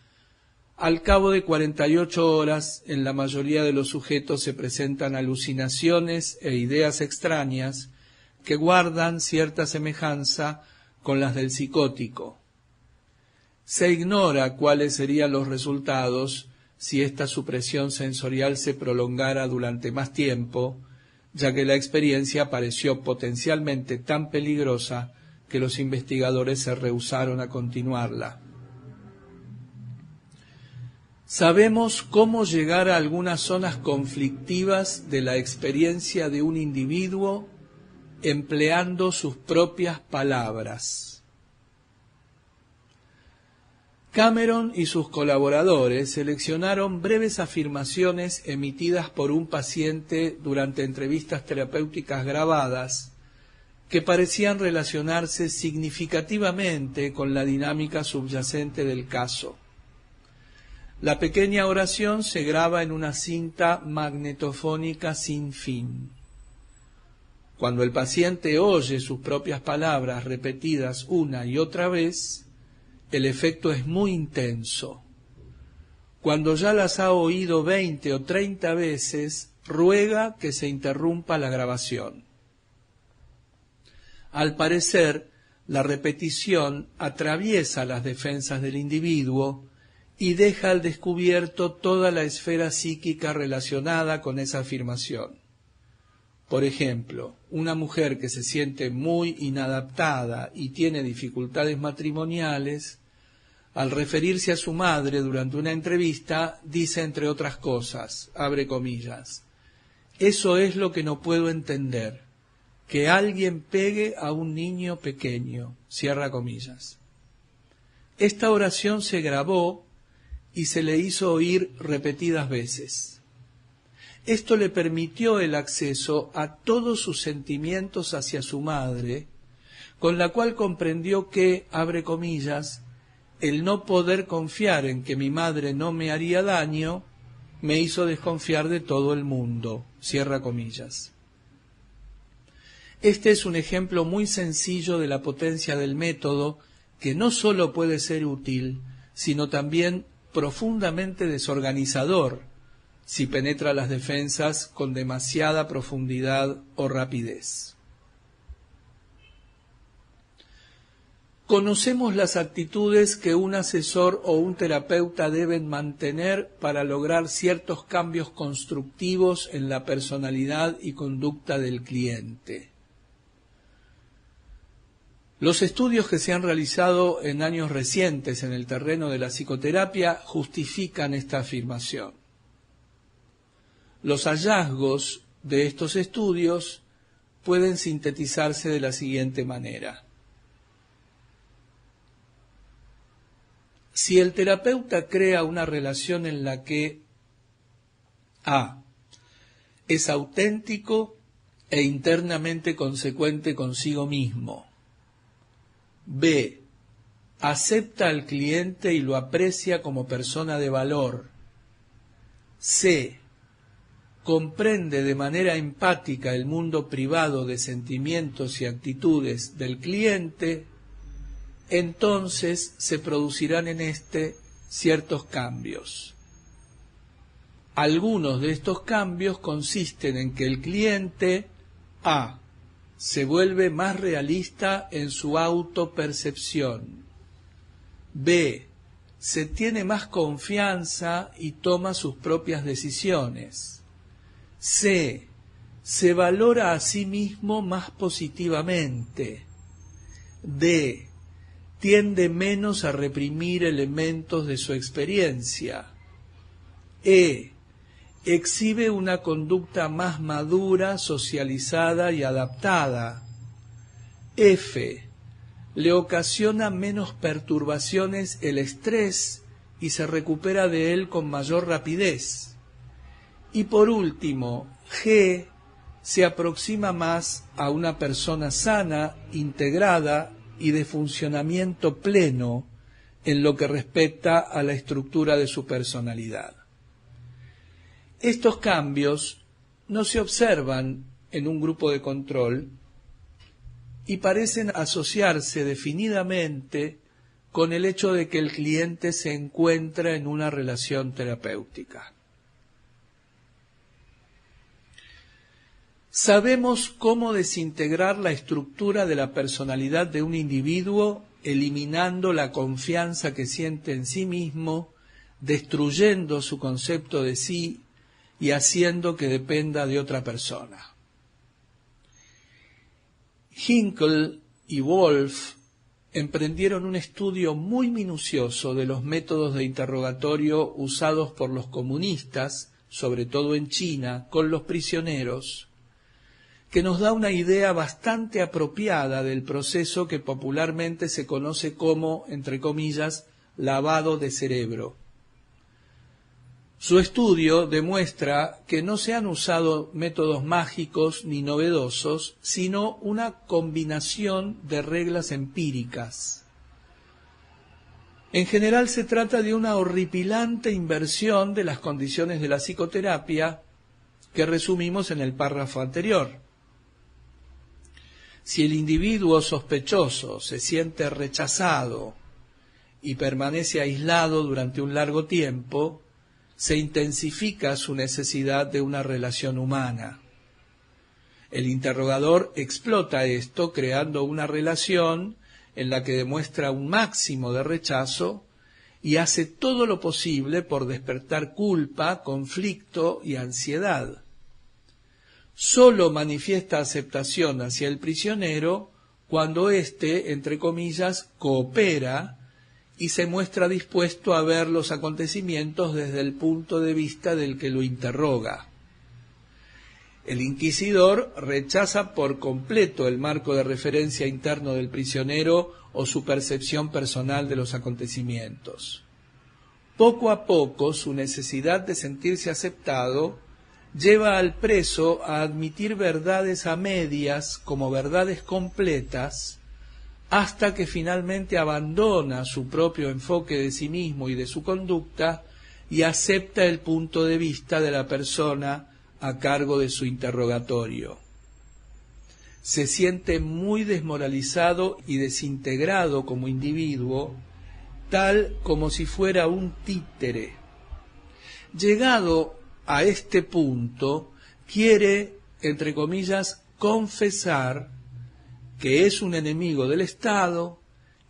al cabo de 48 horas en la mayoría de los sujetos se presentan alucinaciones e ideas extrañas que guardan cierta semejanza con las del psicótico. Se ignora cuáles serían los resultados si esta supresión sensorial se prolongara durante más tiempo, ya que la experiencia pareció potencialmente tan peligrosa que los investigadores se rehusaron a continuarla. Sabemos cómo llegar a algunas zonas conflictivas de la experiencia de un individuo empleando sus propias palabras. Cameron y sus colaboradores seleccionaron breves afirmaciones emitidas por un paciente durante entrevistas terapéuticas grabadas que parecían relacionarse significativamente con la dinámica subyacente del caso. La pequeña oración se graba en una cinta magnetofónica sin fin. Cuando el paciente oye sus propias palabras repetidas una y otra vez, el efecto es muy intenso. Cuando ya las ha oído 20 o 30 veces, ruega que se interrumpa la grabación. Al parecer, la repetición atraviesa las defensas del individuo y deja al descubierto toda la esfera psíquica relacionada con esa afirmación. Por ejemplo, una mujer que se siente muy inadaptada y tiene dificultades matrimoniales, al referirse a su madre durante una entrevista, dice entre otras cosas, abre comillas, eso es lo que no puedo entender, que alguien pegue a un niño pequeño, cierra comillas. Esta oración se grabó y se le hizo oír repetidas veces. Esto le permitió el acceso a todos sus sentimientos hacia su madre, con la cual comprendió que, abre comillas, el no poder confiar en que mi madre no me haría daño, me hizo desconfiar de todo el mundo, cierra comillas. Este es un ejemplo muy sencillo de la potencia del método, que no solo puede ser útil, sino también profundamente desorganizador, si penetra las defensas con demasiada profundidad o rapidez. Conocemos las actitudes que un asesor o un terapeuta deben mantener para lograr ciertos cambios constructivos en la personalidad y conducta del cliente. Los estudios que se han realizado en años recientes en el terreno de la psicoterapia justifican esta afirmación. Los hallazgos de estos estudios pueden sintetizarse de la siguiente manera. Si el terapeuta crea una relación en la que A. Es auténtico e internamente consecuente consigo mismo. B. Acepta al cliente y lo aprecia como persona de valor. C. Comprende de manera empática el mundo privado de sentimientos y actitudes del cliente. Entonces se producirán en éste ciertos cambios. Algunos de estos cambios consisten en que el cliente A. Se vuelve más realista en su autopercepción. B. Se tiene más confianza y toma sus propias decisiones. C. Se valora a sí mismo más positivamente. D. Tiende menos a reprimir elementos de su experiencia. E. Exhibe una conducta más madura, socializada y adaptada. F. Le ocasiona menos perturbaciones el estrés y se recupera de él con mayor rapidez. Y por último, G. Se aproxima más a una persona sana, integrada y de funcionamiento pleno en lo que respecta a la estructura de su personalidad. Estos cambios no se observan en un grupo de control y parecen asociarse definidamente con el hecho de que el cliente se encuentra en una relación terapéutica. Sabemos cómo desintegrar la estructura de la personalidad de un individuo, eliminando la confianza que siente en sí mismo, destruyendo su concepto de sí y haciendo que dependa de otra persona. Hinkle y Wolff emprendieron un estudio muy minucioso de los métodos de interrogatorio usados por los comunistas, sobre todo en China, con los prisioneros, que nos da una idea bastante apropiada del proceso que popularmente se conoce como, entre comillas, lavado de cerebro. Su estudio demuestra que no se han usado métodos mágicos ni novedosos, sino una combinación de reglas empíricas. En general se trata de una horripilante inversión de las condiciones de la psicoterapia que resumimos en el párrafo anterior. Si el individuo sospechoso se siente rechazado y permanece aislado durante un largo tiempo, se intensifica su necesidad de una relación humana. El interrogador explota esto creando una relación en la que demuestra un máximo de rechazo y hace todo lo posible por despertar culpa, conflicto y ansiedad. Solo manifiesta aceptación hacia el prisionero cuando éste, entre comillas, coopera y se muestra dispuesto a ver los acontecimientos desde el punto de vista del que lo interroga. El inquisidor rechaza por completo el marco de referencia interno del prisionero o su percepción personal de los acontecimientos. Poco a poco, su necesidad de sentirse aceptado lleva al preso a admitir verdades a medias como verdades completas, hasta que finalmente abandona su propio enfoque de sí mismo y de su conducta y acepta el punto de vista de la persona a cargo de su interrogatorio. Se siente muy desmoralizado y desintegrado como individuo, tal como si fuera un títere. Llegado a este punto, quiere, entre comillas, confesar que es un enemigo del Estado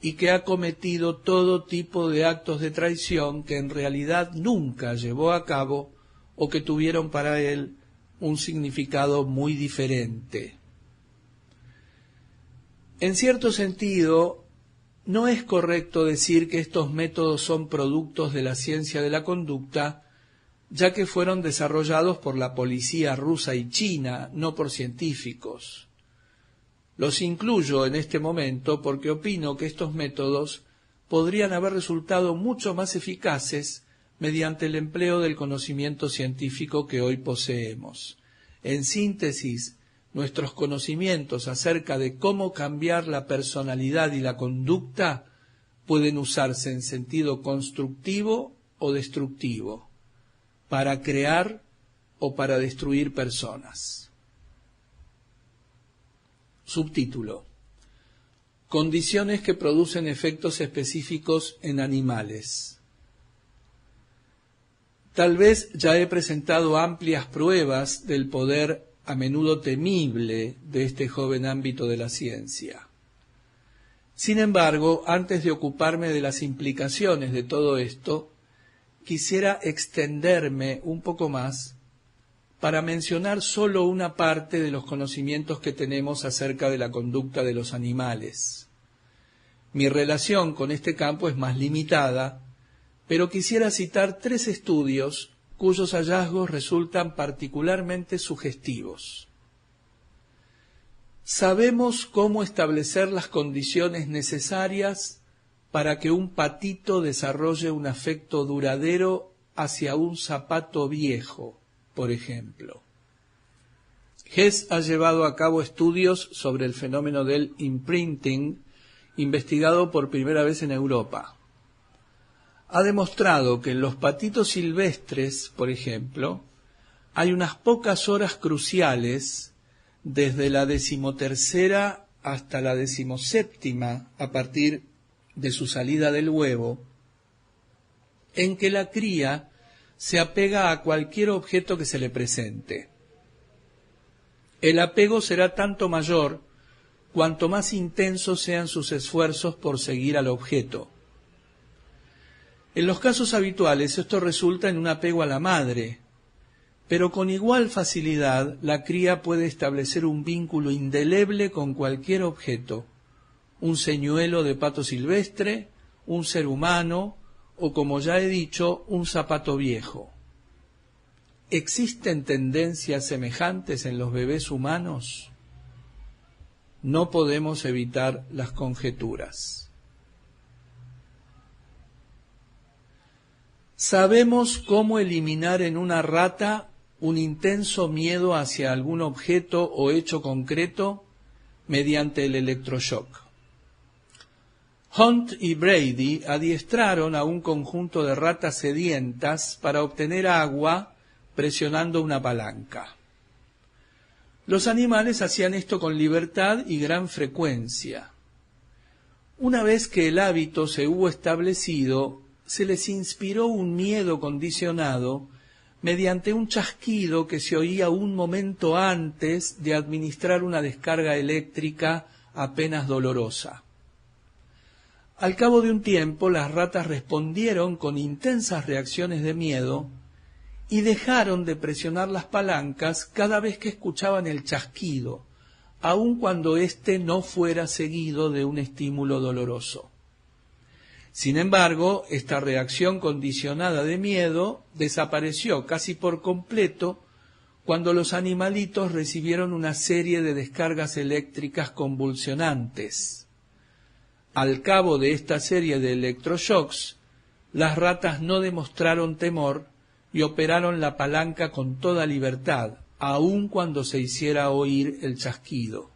y que ha cometido todo tipo de actos de traición que en realidad nunca llevó a cabo o que tuvieron para él un significado muy diferente. En cierto sentido, no es correcto decir que estos métodos son productos de la ciencia de la conducta, ya que fueron desarrollados por la policía rusa y china, no por científicos. Los incluyo en este momento porque opino que estos métodos podrían haber resultado mucho más eficaces mediante el empleo del conocimiento científico que hoy poseemos. En síntesis, nuestros conocimientos acerca de cómo cambiar la personalidad y la conducta pueden usarse en sentido constructivo o destructivo, para crear o para destruir personas. Subtítulo: Condiciones que producen efectos específicos en animales. Tal vez ya he presentado amplias pruebas del poder a menudo temible de este joven ámbito de la ciencia. Sin embargo, antes de ocuparme de las implicaciones de todo esto, quisiera extenderme un poco más para mencionar solo una parte de los conocimientos que tenemos acerca de la conducta de los animales. Mi relación con este campo es más limitada, pero quisiera citar 3 estudios cuyos hallazgos resultan particularmente sugestivos. Sabemos cómo establecer las condiciones necesarias para que un patito desarrolle un afecto duradero hacia un zapato viejo, por ejemplo. Hess ha llevado a cabo estudios sobre el fenómeno del imprinting, investigado por primera vez en Europa. Ha demostrado que en los patitos silvestres, por ejemplo, hay unas pocas horas cruciales, desde la 13ª hasta la 17ª, a partir de su salida del huevo, en que la cría se apega a cualquier objeto que se le presente. El apego será tanto mayor cuanto más intensos sean sus esfuerzos por seguir al objeto. En los casos habituales esto resulta en un apego a la madre, pero con igual facilidad la cría puede establecer un vínculo indeleble con cualquier objeto, un señuelo de pato silvestre, un ser humano o, como ya he dicho, un zapato viejo. ¿Existen tendencias semejantes en los bebés humanos? No podemos evitar las conjeturas. Sabemos cómo eliminar en una rata un intenso miedo hacia algún objeto o hecho concreto mediante el electroshock. Hunt y Brady adiestraron a un conjunto de ratas sedientas para obtener agua presionando una palanca. Los animales hacían esto con libertad y gran frecuencia. Una vez que el hábito se hubo establecido, se les inspiró un miedo condicionado mediante un chasquido que se oía un momento antes de administrar una descarga eléctrica apenas dolorosa. Al cabo de un tiempo, las ratas respondieron con intensas reacciones de miedo y dejaron de presionar las palancas cada vez que escuchaban el chasquido, aun cuando éste no fuera seguido de un estímulo doloroso. Sin embargo, esta reacción condicionada de miedo desapareció casi por completo cuando los animalitos recibieron una serie de descargas eléctricas convulsionantes. Al cabo de esta serie de electroshocks, las ratas no demostraron temor y operaron la palanca con toda libertad, aun cuando se hiciera oír el chasquido.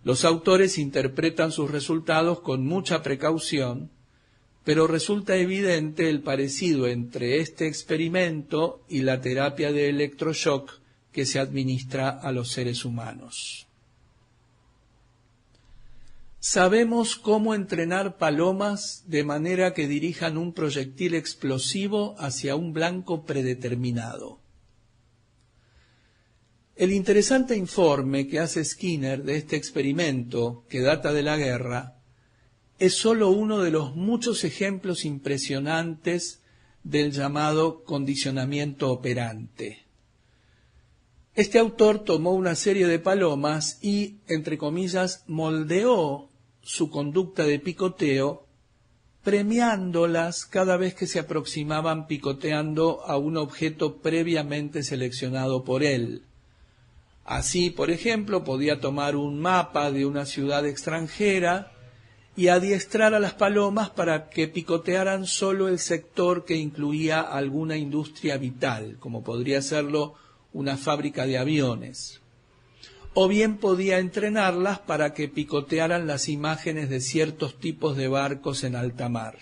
Los autores interpretan sus resultados con mucha precaución, pero resulta evidente el parecido entre este experimento y la terapia de electroshock que se administra a los seres humanos. Sabemos cómo entrenar palomas de manera que dirijan un proyectil explosivo hacia un blanco predeterminado. El interesante informe que hace Skinner de este experimento, que data de la guerra, es solo uno de los muchos ejemplos impresionantes del llamado condicionamiento operante. Este autor tomó una serie de palomas y, entre comillas, moldeó su conducta de picoteo, premiándolas cada vez que se aproximaban picoteando a un objeto previamente seleccionado por él. Así, por ejemplo, podía tomar un mapa de una ciudad extranjera y adiestrar a las palomas para que picotearan solo el sector que incluía alguna industria vital, como podría serlo una fábrica de aviones. O bien podía entrenarlas para que picotearan las imágenes de ciertos tipos de barcos en alta mar.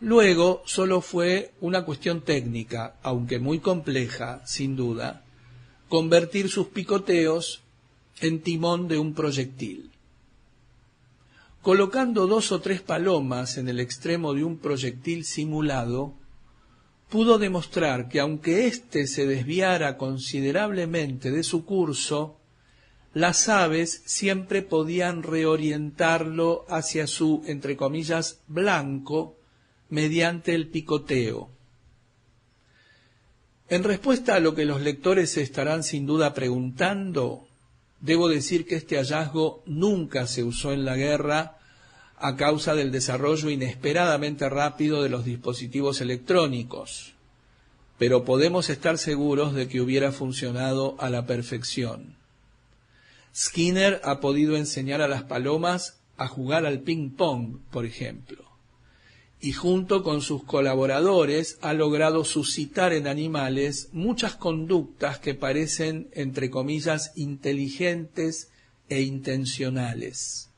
Luego solo fue una cuestión técnica, aunque muy compleja, sin duda, convertir sus picoteos en timón de un proyectil. Colocando 2 o 3 palomas en el extremo de un proyectil simulado, pudo demostrar que aunque éste se desviara considerablemente de su curso, las aves siempre podían reorientarlo hacia su, entre comillas, blanco, mediante el picoteo. En respuesta a lo que los lectores se estarán sin duda preguntando, debo decir que este hallazgo nunca se usó en la guerra a causa del desarrollo inesperadamente rápido de los dispositivos electrónicos, pero podemos estar seguros de que hubiera funcionado a la perfección. Skinner ha podido enseñar a las palomas a jugar al ping-pong, por ejemplo, y junto con sus colaboradores ha logrado suscitar en animales muchas conductas que parecen, entre comillas, inteligentes e intencionales.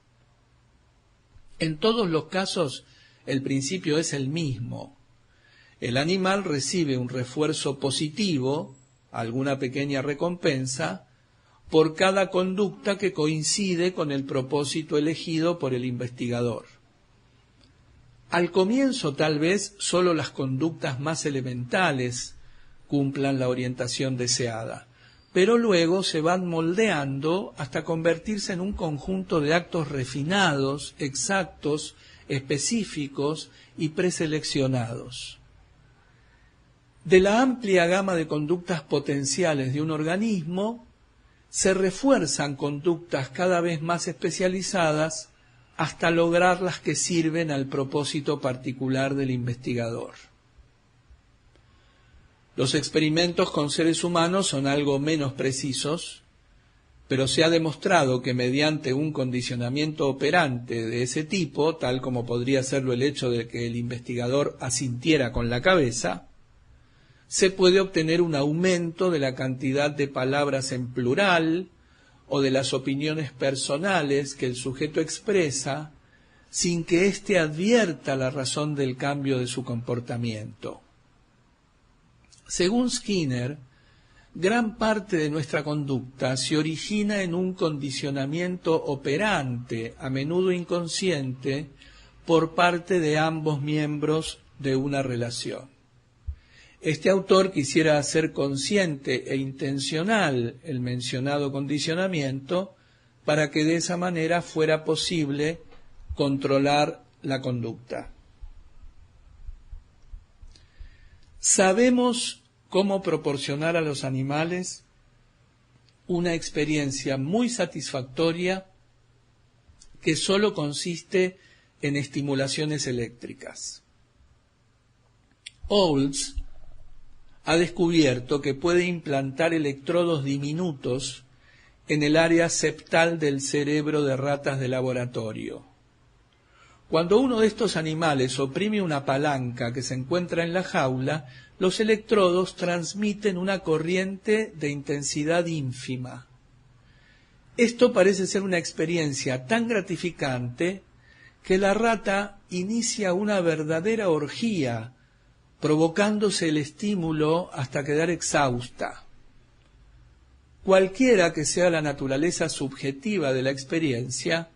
En todos los casos, el principio es el mismo. El animal recibe un refuerzo positivo, alguna pequeña recompensa, por cada conducta que coincide con el propósito elegido por el investigador. Al comienzo, tal vez, solo las conductas más elementales cumplan la orientación deseada, pero luego se van moldeando hasta convertirse en un conjunto de actos refinados, exactos, específicos y preseleccionados. De la amplia gama de conductas potenciales de un organismo, se refuerzan conductas cada vez más especializadas hasta lograr las que sirven al propósito particular del investigador. Los experimentos con seres humanos son algo menos precisos, pero se ha demostrado que mediante un condicionamiento operante de ese tipo, tal como podría serlo el hecho de que el investigador asintiera con la cabeza, se puede obtener un aumento de la cantidad de palabras en plural o de las opiniones personales que el sujeto expresa sin que éste advierta la razón del cambio de su comportamiento. Según Skinner, gran parte de nuestra conducta se origina en un condicionamiento operante, a menudo inconsciente, por parte de ambos miembros de una relación. Este autor quisiera hacer consciente e intencional el mencionado condicionamiento para que de esa manera fuera posible controlar la conducta. Sabemos cómo proporcionar a los animales una experiencia muy satisfactoria que solo consiste en estimulaciones eléctricas. Olds ha descubierto que puede implantar electrodos diminutos en el área septal del cerebro de ratas de laboratorio. Cuando uno de estos animales oprime una palanca que se encuentra en la jaula, los electrodos transmiten una corriente de intensidad ínfima. Esto parece ser una experiencia tan gratificante que la rata inicia una verdadera orgía, provocándose el estímulo hasta quedar exhausta. Cualquiera que sea la naturaleza subjetiva de la experiencia,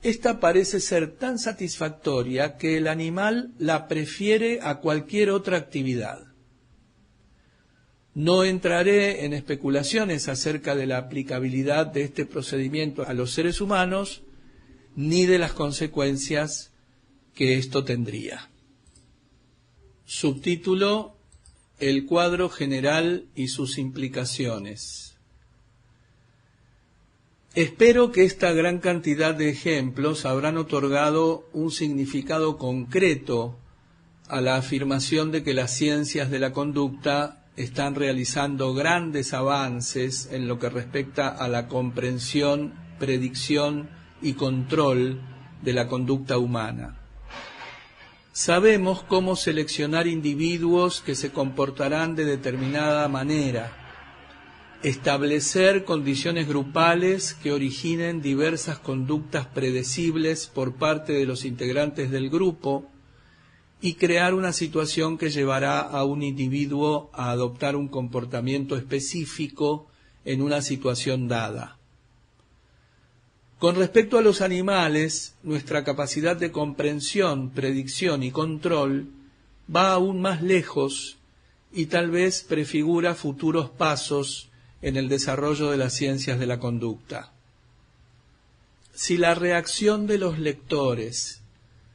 esta parece ser tan satisfactoria que el animal la prefiere a cualquier otra actividad. No entraré en especulaciones acerca de la aplicabilidad de este procedimiento a los seres humanos, ni de las consecuencias que esto tendría. Subtítulo: El cuadro general y sus implicaciones. Espero que esta gran cantidad de ejemplos habrán otorgado un significado concreto a la afirmación de que las ciencias de la conducta están realizando grandes avances en lo que respecta a la comprensión, predicción y control de la conducta humana. Sabemos cómo seleccionar individuos que se comportarán de determinada manera, establecer condiciones grupales que originen diversas conductas predecibles por parte de los integrantes del grupo y crear una situación que llevará a un individuo a adoptar un comportamiento específico en una situación dada. Con respecto a los animales, nuestra capacidad de comprensión, predicción y control va aún más lejos y tal vez prefigura futuros pasos en el desarrollo de las ciencias de la conducta. Si la reacción de los lectores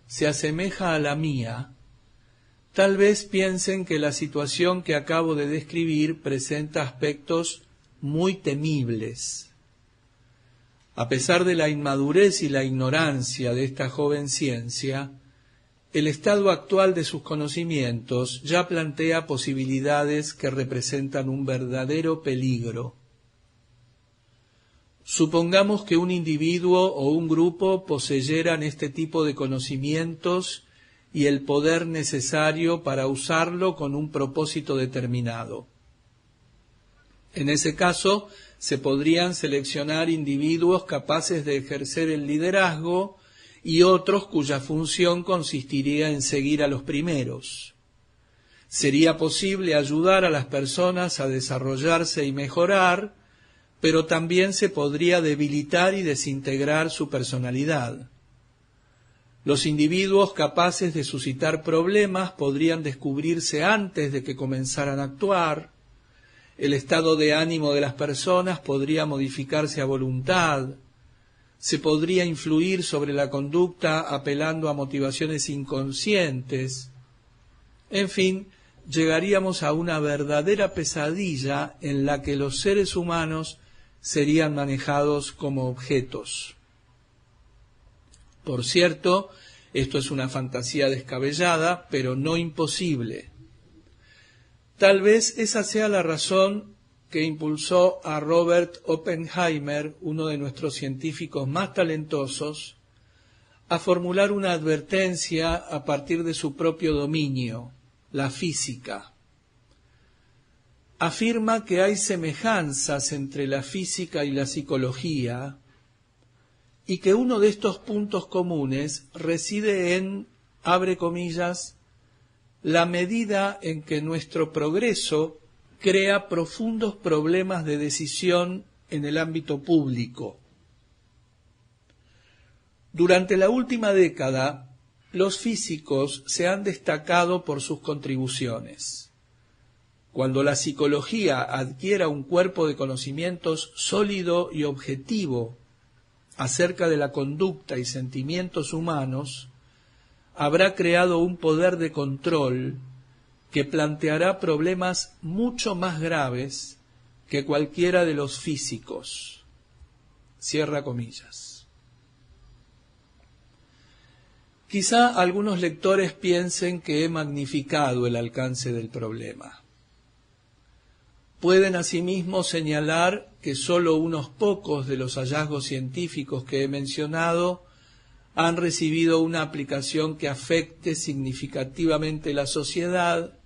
se asemeja a la mía, tal vez piensen que la situación que acabo de describir presenta aspectos muy temibles. A pesar de la inmadurez y la ignorancia de esta joven ciencia, el estado actual de sus conocimientos ya plantea posibilidades que representan un verdadero peligro. Supongamos que un individuo o un grupo poseyeran este tipo de conocimientos y el poder necesario para usarlo con un propósito determinado. En ese caso, se podrían seleccionar individuos capaces de ejercer el liderazgo y otros cuya función consistiría en seguir a los primeros. Sería posible ayudar a las personas a desarrollarse y mejorar, pero también se podría debilitar y desintegrar su personalidad. Los individuos capaces de suscitar problemas podrían descubrirse antes de que comenzaran a actuar. El estado de ánimo de las personas podría modificarse a voluntad. Se podría influir sobre la conducta apelando a motivaciones inconscientes. En fin, llegaríamos a una verdadera pesadilla en la que los seres humanos serían manejados como objetos. Por cierto, esto es una fantasía descabellada, pero no imposible. Tal vez esa sea la razón que impulsó a Robert Oppenheimer, uno de nuestros científicos más talentosos, a formular una advertencia a partir de su propio dominio, la física. Afirma que hay semejanzas entre la física y la psicología y que uno de estos puntos comunes reside en, abre comillas, la medida en que nuestro progreso crea profundos problemas de decisión en el ámbito público. Durante la última década, los físicos se han destacado por sus contribuciones. Cuando la psicología adquiera un cuerpo de conocimientos sólido y objetivo acerca de la conducta y sentimientos humanos, habrá creado un poder de control que planteará problemas mucho más graves que cualquiera de los físicos. Cierra comillas. Quizá algunos lectores piensen que he magnificado el alcance del problema. Pueden asimismo señalar que solo unos pocos de los hallazgos científicos que he mencionado han recibido una aplicación que afecte significativamente la sociedad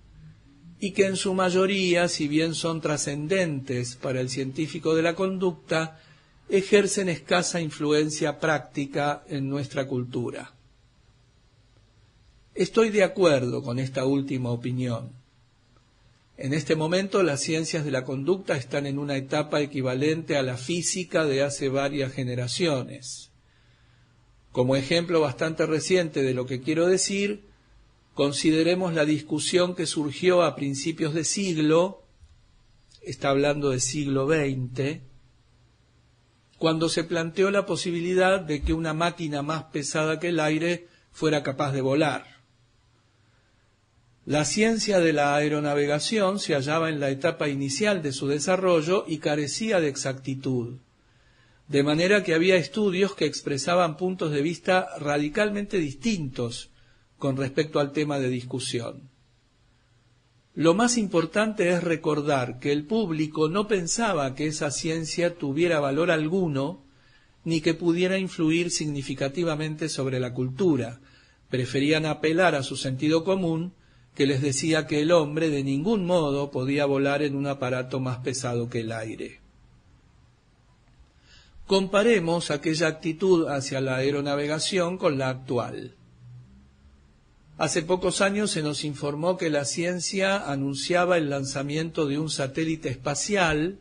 y que en su mayoría, si bien son trascendentes para el científico de la conducta, ejercen escasa influencia práctica en nuestra cultura. Estoy de acuerdo con esta última opinión. En este momento las ciencias de la conducta están en una etapa equivalente a la física de hace varias generaciones. Como ejemplo bastante reciente de lo que quiero decir, consideremos la discusión que surgió a principios de siglo, está hablando del siglo XX, cuando se planteó la posibilidad de que una máquina más pesada que el aire fuera capaz de volar. La ciencia de la aeronavegación se hallaba en la etapa inicial de su desarrollo y carecía de exactitud. De manera que había estudios que expresaban puntos de vista radicalmente distintos con respecto al tema de discusión. Lo más importante es recordar que el público no pensaba que esa ciencia tuviera valor alguno, ni que pudiera influir significativamente sobre la cultura. Preferían apelar a su sentido común, que les decía que el hombre de ningún modo podía volar en un aparato más pesado que el aire. Comparemos aquella actitud hacia la aeronavegación con la actual. Hace pocos años se nos informó que la ciencia anunciaba el lanzamiento de un satélite espacial,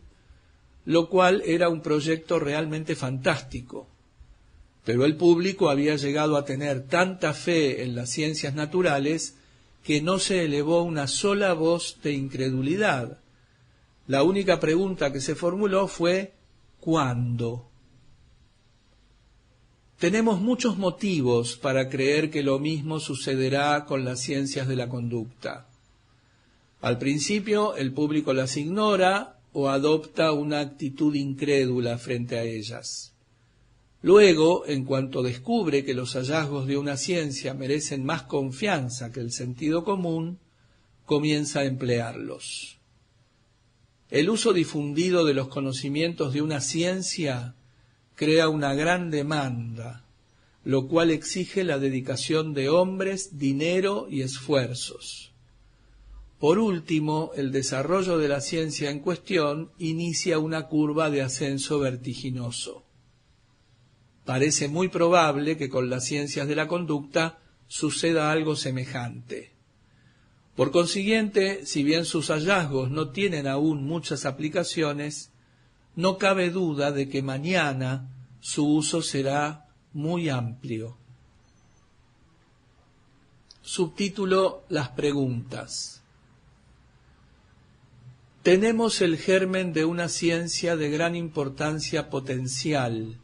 lo cual era un proyecto realmente fantástico. Pero el público había llegado a tener tanta fe en las ciencias naturales que no se elevó una sola voz de incredulidad. La única pregunta que se formuló fue ¿cuándo? Tenemos muchos motivos para creer que lo mismo sucederá con las ciencias de la conducta. Al principio el público las ignora o adopta una actitud incrédula frente a ellas. Luego, en cuanto descubre que los hallazgos de una ciencia merecen más confianza que el sentido común, comienza a emplearlos. El uso difundido de los conocimientos de una ciencia crea una gran demanda, lo cual exige la dedicación de hombres, dinero y esfuerzos. Por último, el desarrollo de la ciencia en cuestión inicia una curva de ascenso vertiginoso. Parece muy probable que con las ciencias de la conducta suceda algo semejante. Por consiguiente, si bien sus hallazgos no tienen aún muchas aplicaciones, no cabe duda de que mañana su uso será muy amplio. Subtítulo: Las preguntas. Tenemos el germen de una ciencia de gran importancia potencial,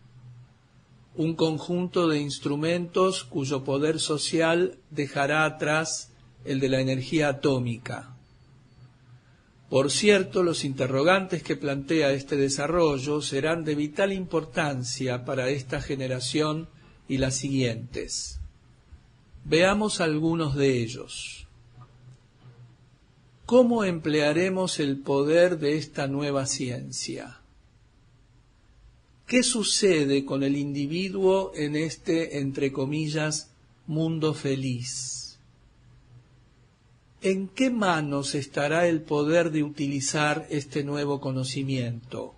un conjunto de instrumentos cuyo poder social dejará atrás el de la energía atómica. Por cierto, los interrogantes que plantea este desarrollo serán de vital importancia para esta generación y las siguientes. Veamos algunos de ellos. ¿Cómo emplearemos el poder de esta nueva ciencia? ¿Qué sucede con el individuo en este, entre comillas, mundo feliz? ¿En qué manos estará el poder de utilizar este nuevo conocimiento?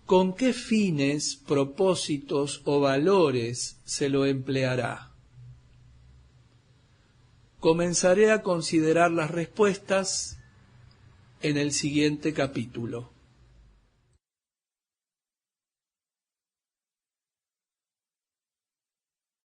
¿Con qué fines, propósitos o valores se lo empleará? Comenzaré a considerar las respuestas en el siguiente capítulo.